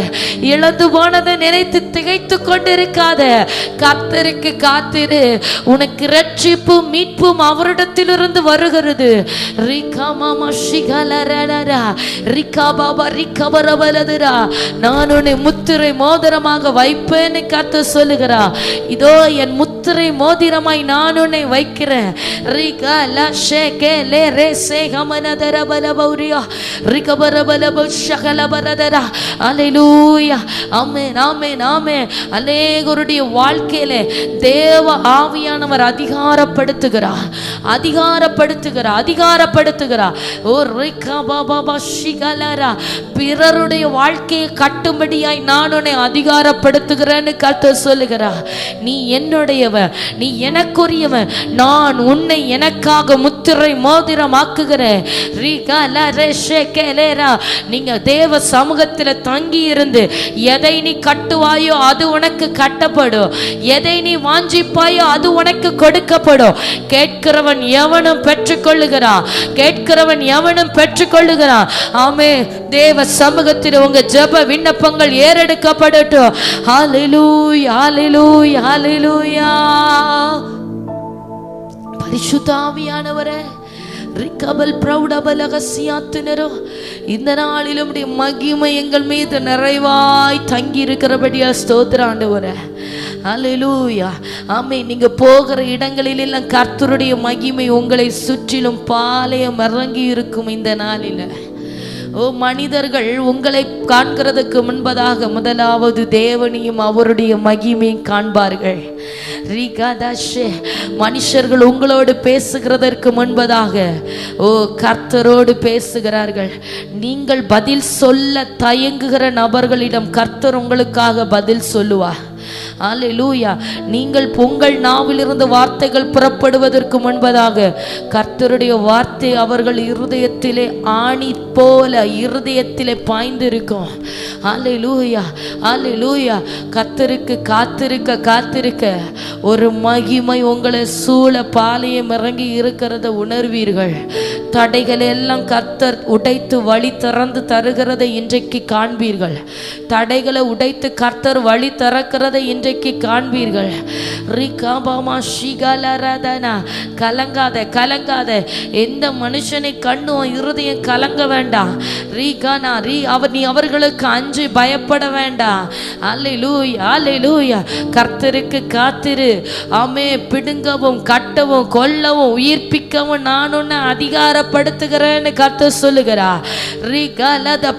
இழந்து போனதை நினைத்து திகைத்து கொண்டிருக்காத. கர்த்தருக்கு காத்திரு. உனக்கு ரட்சிப்பு மீட்பும் அவரிடத்திலிருந்து வருகிறது. நான் உன்னை முத்திரை மோதிரமாக வைப்பேன்னு கர்த்தர் சொல்லுகிறா. இதோ என் முத்திரை மோதிரமாய் நான் உன்னை வைக்கிறேன். அநேகருடைய வாழ்க்கையில தேவ ஆவியானவர் அதிகாரப்படுத்துகிறார், அதிகாரப்படுத்துகிறார், அதிகாரப்படுத்துகிறார். ஓ ரிகா பாபா ஷிகலரா. பிறருடைய வாழ்க்கையை கட்டும்படியாய் நான் உன்னை அதிகாரப்படுத்துகிறேன்னு கர்த்தர் சொல்லுகிறார். நீ என்னுடையவன், நீ எனக்குரியவன். நான் உன்னை எனக்காக முத்திரை மோதிரம் ஆக்குகிறேன். நீங்க தேவ சமூகத்தில் தங்கி இருந்து எதை நீ கட்டுவாயோ அது உனக்கு கட்டப்படும், எதை நீ வாஞ்சிப்பாயோ அது உனக்கு கொடுக்கப்படும். கேட்கிறவன் எவனும் பெற்றுக்கொள்ளுகிறான், கேட்கிறவன் எவனும் பெற்றுக்கொள்ளுகிறான். ஆமே. தேவ சமூகத்தில் உங்க ஜெப விண்ணப்பங்கள் ஏறெடுக்கப்படட்டும். ஹல்லேலூயா ஹல்லேலூயா ஹல்லேலூயா. பரிசுத்த ஆவியானவரே, ரிகபல் பிரௌடபல் அகசியாத்தினரோ, இந்த நாளிலும் மகிமை எங்கள் மீது நிறைவாய் தங்கி இருக்கிறபடியா ஸ்தோத்திரம் ஆண்டவரே. ஹல்லேலூயா. ஆமென். நீங்க போகிற இடங்களில் எல்லாம் கர்த்தருடைய மகிமை உங்களை சுற்றிலும் பாளையம் இறங்கி இருக்கும். இந்த நாளில ஓ மனிதர்கள் உங்களை காண்கிறதுக்கு முன்பதாக முதலாவது தேவனையும் அவருடைய மகிமையும் காண்பார்கள். மனுஷர்கள் உங்களோடு பேசுகிறதற்கு முன்பதாக ஓ கர்த்தரோடு பேசுகிறார்கள். நீங்கள் பதில் சொல்ல தயங்குகிற நபர்களிடம் கர்த்தர் உங்களுக்காக பதில் சொல்லுவார். அல்லேலூயா. நீங்கள் உங்கள் நாவிலிருந்து வார்த்தைகள் புறப்படுவதற்கு முன்பதாக கர்த்தருடைய வார்த்தை அவர்கள் இருதயத்திலே ஆணி போல இருதயத்திலே பாய்ந்திருக்கும். அல்லேலூயா அல்லேலூயா. கர்த்தருக்கு காத்திருக்க காத்திருக்க ஒரு மகிமை உங்களை சூழ பாளையம் இறங்கி இருக்கிறத உணர்வீர்கள். தடைகள் எல்லாம் கர்த்தர் உடைத்து வழி திறந்து தருகிறதை இன்றைக்கு காண்பீர்கள். தடைகளை உடைத்து கர்த்தர் வழி திறக்கிறதை இன்றைக்கு காண்பீர்கள். கலங்காத கலங்காத. எந்த மனுஷனை கண்ணும் இருதயம் கலங்க வேண்டாம். நீ அவர்களுக்கு அஞ்சு பயப்பட வேண்டாம். அல்லேலூயா அல்லேலூயா. கர்த்தருக்கு காத்திரு. ஆமே. பிடுங்கவும் கட்டவும் கொல்லவும் உயிர்ப்பிக்கவும் நான் உன்னை அதிகாரப்படுத்துகிறேன்னு கர்த்தர் சொல்லுகிறார்.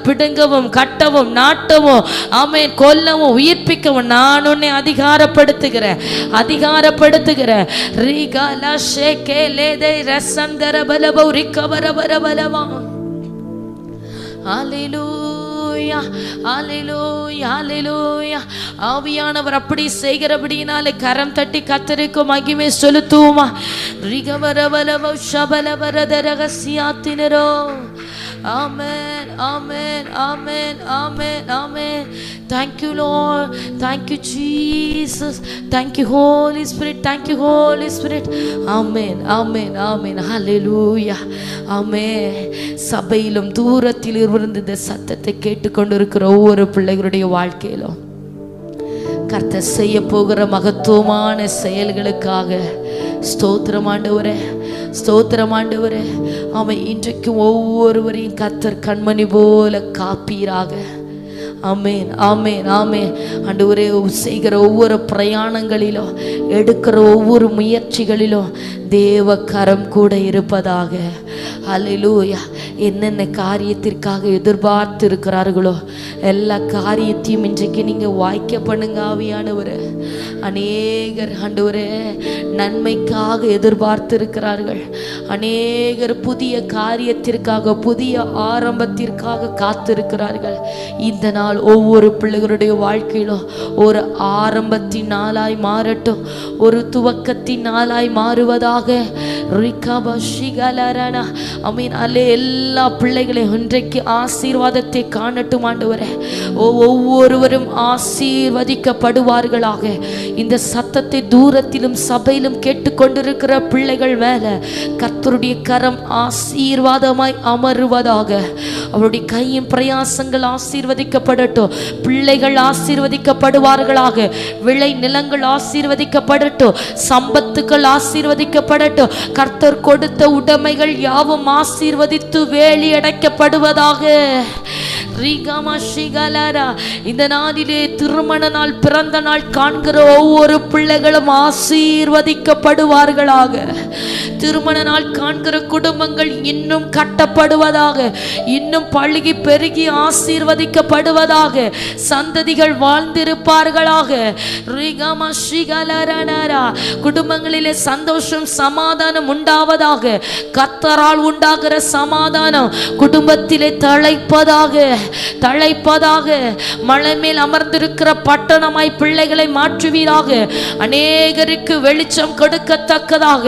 பிடுங்கவும் கட்டவும் நாட்டவும் ஆமே கொல்லவும் உயிர்ப்பிக்கவும் நான் உன்னை அதிகாரப்படுத்துகிறேன் அதிகாரப்படுத்துகிறேன். ஆவியானவர் அப்படி செய்கிறபடினாலே கரம் தட்டி கர்த்தருக்கு மகிமை செலுத்துவோமா? ரகசியாத்தினரோ. Amen, amen, amen, amen, amen. Thank you, Lord. Thank you, Jesus. Thank you, Holy Spirit. Thank you, Holy Spirit. Amen, amen, amen. Hallelujah. Amen. சபையிலும் தூரத்தில் இருந்து இந்த சத்தத்தை கேட்டுக்கொண்டிருக்கிற ஒவ்வொரு பிள்ளைகளுடைய வாழ்க்கையிலும் கர்த்தர் செய்ய போகிற மகத்துவமான செயல்களுக்காக ஸ்தோத்திரம் ஆண்டவரே. ஸ்தோத்திரம் ஆண்டவரே. அவன் இன்றைக்கும் ஒவ்வொருவரையும் கர்த்தர் கண்மணி போல காப்பீராக. ஆமேன், ஆமேன், ஆமேன். ஆண்டவரே, செய்கிற ஒவ்வொரு பிரயாணங்களிலும், எடுக்கிற ஒவ்வொரு முயற்சிகளிலும் தேவ கரம் கூட இருப்பதாக. அல்லேலூயா. என்னென்ன காரியத்திற்காக எதிர்பார்த்து இருக்கிறார்களோ எல்லா காரியத்தையும் இன்றைக்கு நீங்கள் வாய்க்க பண்ணுங்க ஆவியானவரே. அநேகர் ஆண்டவரே நன்மைக்காக எதிர்பார்த்து இருக்கிறார்கள். அநேகர் புதிய காரியத்திற்காக, புதிய ஆரம்பத்திற்காக காத்திருக்கிறார்கள். இந்த நாள் ஒவ்வொரு பிள்ளைகளுடைய வாழ்க்கையிலும் ஒரு ஆரம்பத்தின் நாளாய் மாறட்டும், ஒரு துவக்கத்தின் நாளாய் மாறுவதாக. எல்லா பிள்ளைகளையும் இன்றைக்கு ஆசீர்வாதத்தை காணட்டும் ஆண்டவரே. ஒவ்வொருவரும் ஆசீர்வதிக்கப்படுவார்களாக. இந்த சத்தத்தை தூரத்திலும் சபையிலும் கேட்டுக்கொண்டிருக்கிற பிள்ளைகள் மேல கர்த்தருடைய கரம் ஆசீர்வாதமாய் அமருவதாக. அவருடைய கையின் பிரயாசங்கள் ஆசீர்வதிக்கப்படட்டும். பிள்ளைகள் ஆசீர்வதிக்கப்படுவார்களாக. விளை நிலங்கள் ஆசீர்வதிக்கப்படட்டும். சம்பத்துக்கள் ஆசீர்வதிக்கப்படட்டும். கர்த்தர் கொடுத்த உடைமைகள் யாவும் ஆசீர்வதித்து வேலி அடைக்கப்படுவதாக. இந்த நாளிலே திருமண நாள், பிறந்த நாள் காண்கிற ஒவ்வொரு பிள்ளைகளும் ஆசீர்வதிக்கப்படுவார்களாக. திருமண நாள் காண்கிற குடும்பங்கள் இன்னும் கட்டப்படுவதாக, இன்னும் பழுகி பெருகி ஆசீர்வதிக்கப்படுவதாக. சந்ததிகள் வாழ்ந்திருப்பார்களாக. குடும்பங்களிலே சந்தோஷம், சமாதானம் உண்டாவதாக. கர்த்தரால் உண்டாகிற சமாதானம் குடும்பத்திலே தழைப்பதாக, தழைப்பதாக. மலை மேல் அமர்ந்திருக்கிற பட்டணமாய் பிள்ளைகளை மாற்றுவீராக. அநேகருக்கு வெளிச்சம் கொடுக்கத்தக்கதாக.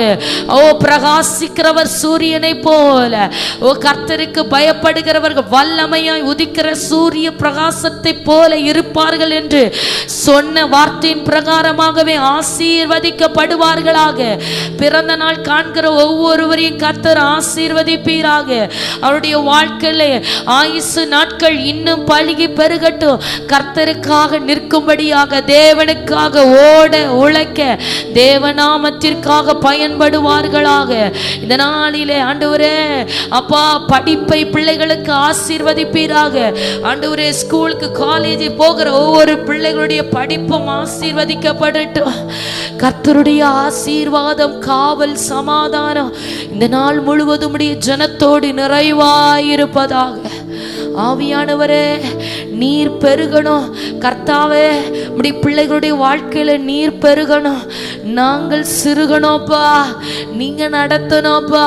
ஓ, பிரகாசிக்கிறவர் சூரியனை போல. ஓ, கர்த்தருக்கு பயப்படுகிறவர்கள் வல்லமையாய் உதிக்கிற சூரிய பிரகாசத்தை போல இருப்பார்கள் என்று சொன்ன வார்த்தையின் பிரகாரமாகவே ஆசீர்வதிக்கப்படுவார்களாக. பிறந்த நாள் காண்கிற ஒவ்வொருவரையும் கர்த்தர் ஆசீர்வதிப்பீராக. அவருடைய வாழ்க்கையிலே ஆயுசு நாட்கள் இன்னும் பழுகி பெருகட்டும். கர்த்தருக்காக நிற்கும்படியாக, தேவனுக்காக ஓட உழைக்க, தேவநாமத்திற்காக பயன்படுவார்களாக. இந்த நாளிலே ஆண்டவரே அப்பா, படிப்பை பிள்ளைகளுக்கு ஆசீர்வதிப்பீராக. ஆண்டவரே, ஸ்கூலுக்கு காலேஜ் போகிற ஒவ்வொரு பிள்ளைகளுடைய படிப்பும் ஆசீர்வதிக்கப்படட்டும். கர்த்தருடைய ஆசீர்வாதம், காவல், சமாதானம் இந்த நாள் முழுவதும் ஜனத்தோடு நிறைவாயிருப்பதாக. ஆவியானவரே, நீர் பெருகணும். கர்த்தாவே, நம்முடைய பிள்ளைகளுடைய வாழ்க்கையில நீர் பெருகணும். நாங்கள் சிறுகணும்ப்பா, நீங்க நடத்தணும்ப்பா.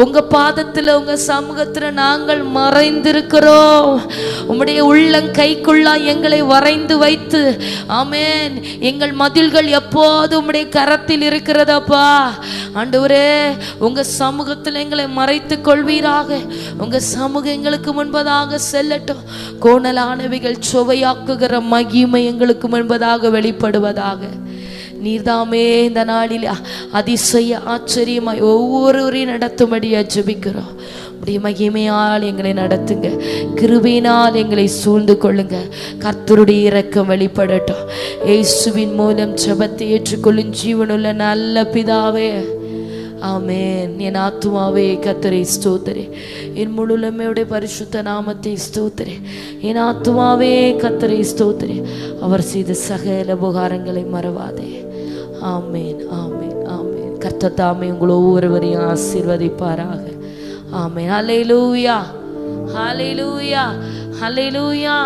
உங்க பாதத்துல, உங்க சமூகத்துல நாங்கள் மறைந்திருக்கிறோம். உம்முடைய உள்ளங்கைக்குள்ள எங்களை வரைந்து வைத்து, ஆமென், எங்கள் மதில்கள் எப்போது உம்முடைய கரத்தில் இருக்கிறதப்பா. ஆண்டவரே, உங்க சமூகத்தில் எங்களை மறைத்து கொள்வீராக. உங்க சமூகம் எங்களுக்கு முன்பதாக செல்லட்டும். கோணலானவைகள் சுவையாக்குகிற மகிமை எங்களுக்கு முன்பதாக வெளிப்படுவதாக. நீர்தாமே இந்த நாளில் அதிசய ஆச்சரியமாய் ஒவ்வொருவரையும் நடத்தும்படியா ஜெபிக்கிறோம். உடைய மகிமையால் எங்களை நடத்துங்க. கிருபையினால் எங்களை சூழ்ந்து கொள்ளுங்க. கர்த்தருடைய இரக்கம் வெளிப்படட்டும். இயேசுவின் மூலம் ஜெபத்தை ஏற்றுக்கொள்ளும் ஜீவனுள்ள நல்ல பிதாவே, ஆமென். என் ஆத்துமாவே கர்த்தரை ஸ்தோத்திரி, என் முழுமையுடைய பரிசுத்த நாமத்தை ஸ்தோத்திரி. என் ஆத்துமாவே கர்த்தரை ஸ்தோத்திரி, அவர் செய்த சகல உபகாரங்களை மறவாதே. ஆமென், ஆமென், ஆமென். கர்த்தர் தாமே உங்களை ஒவ்வொருவரையும் ஆசீர்வதிப்பாராக. ஆமென். ஹல்லேலூயா, ஹல்லேலூயா, ஹல்லேலூயா.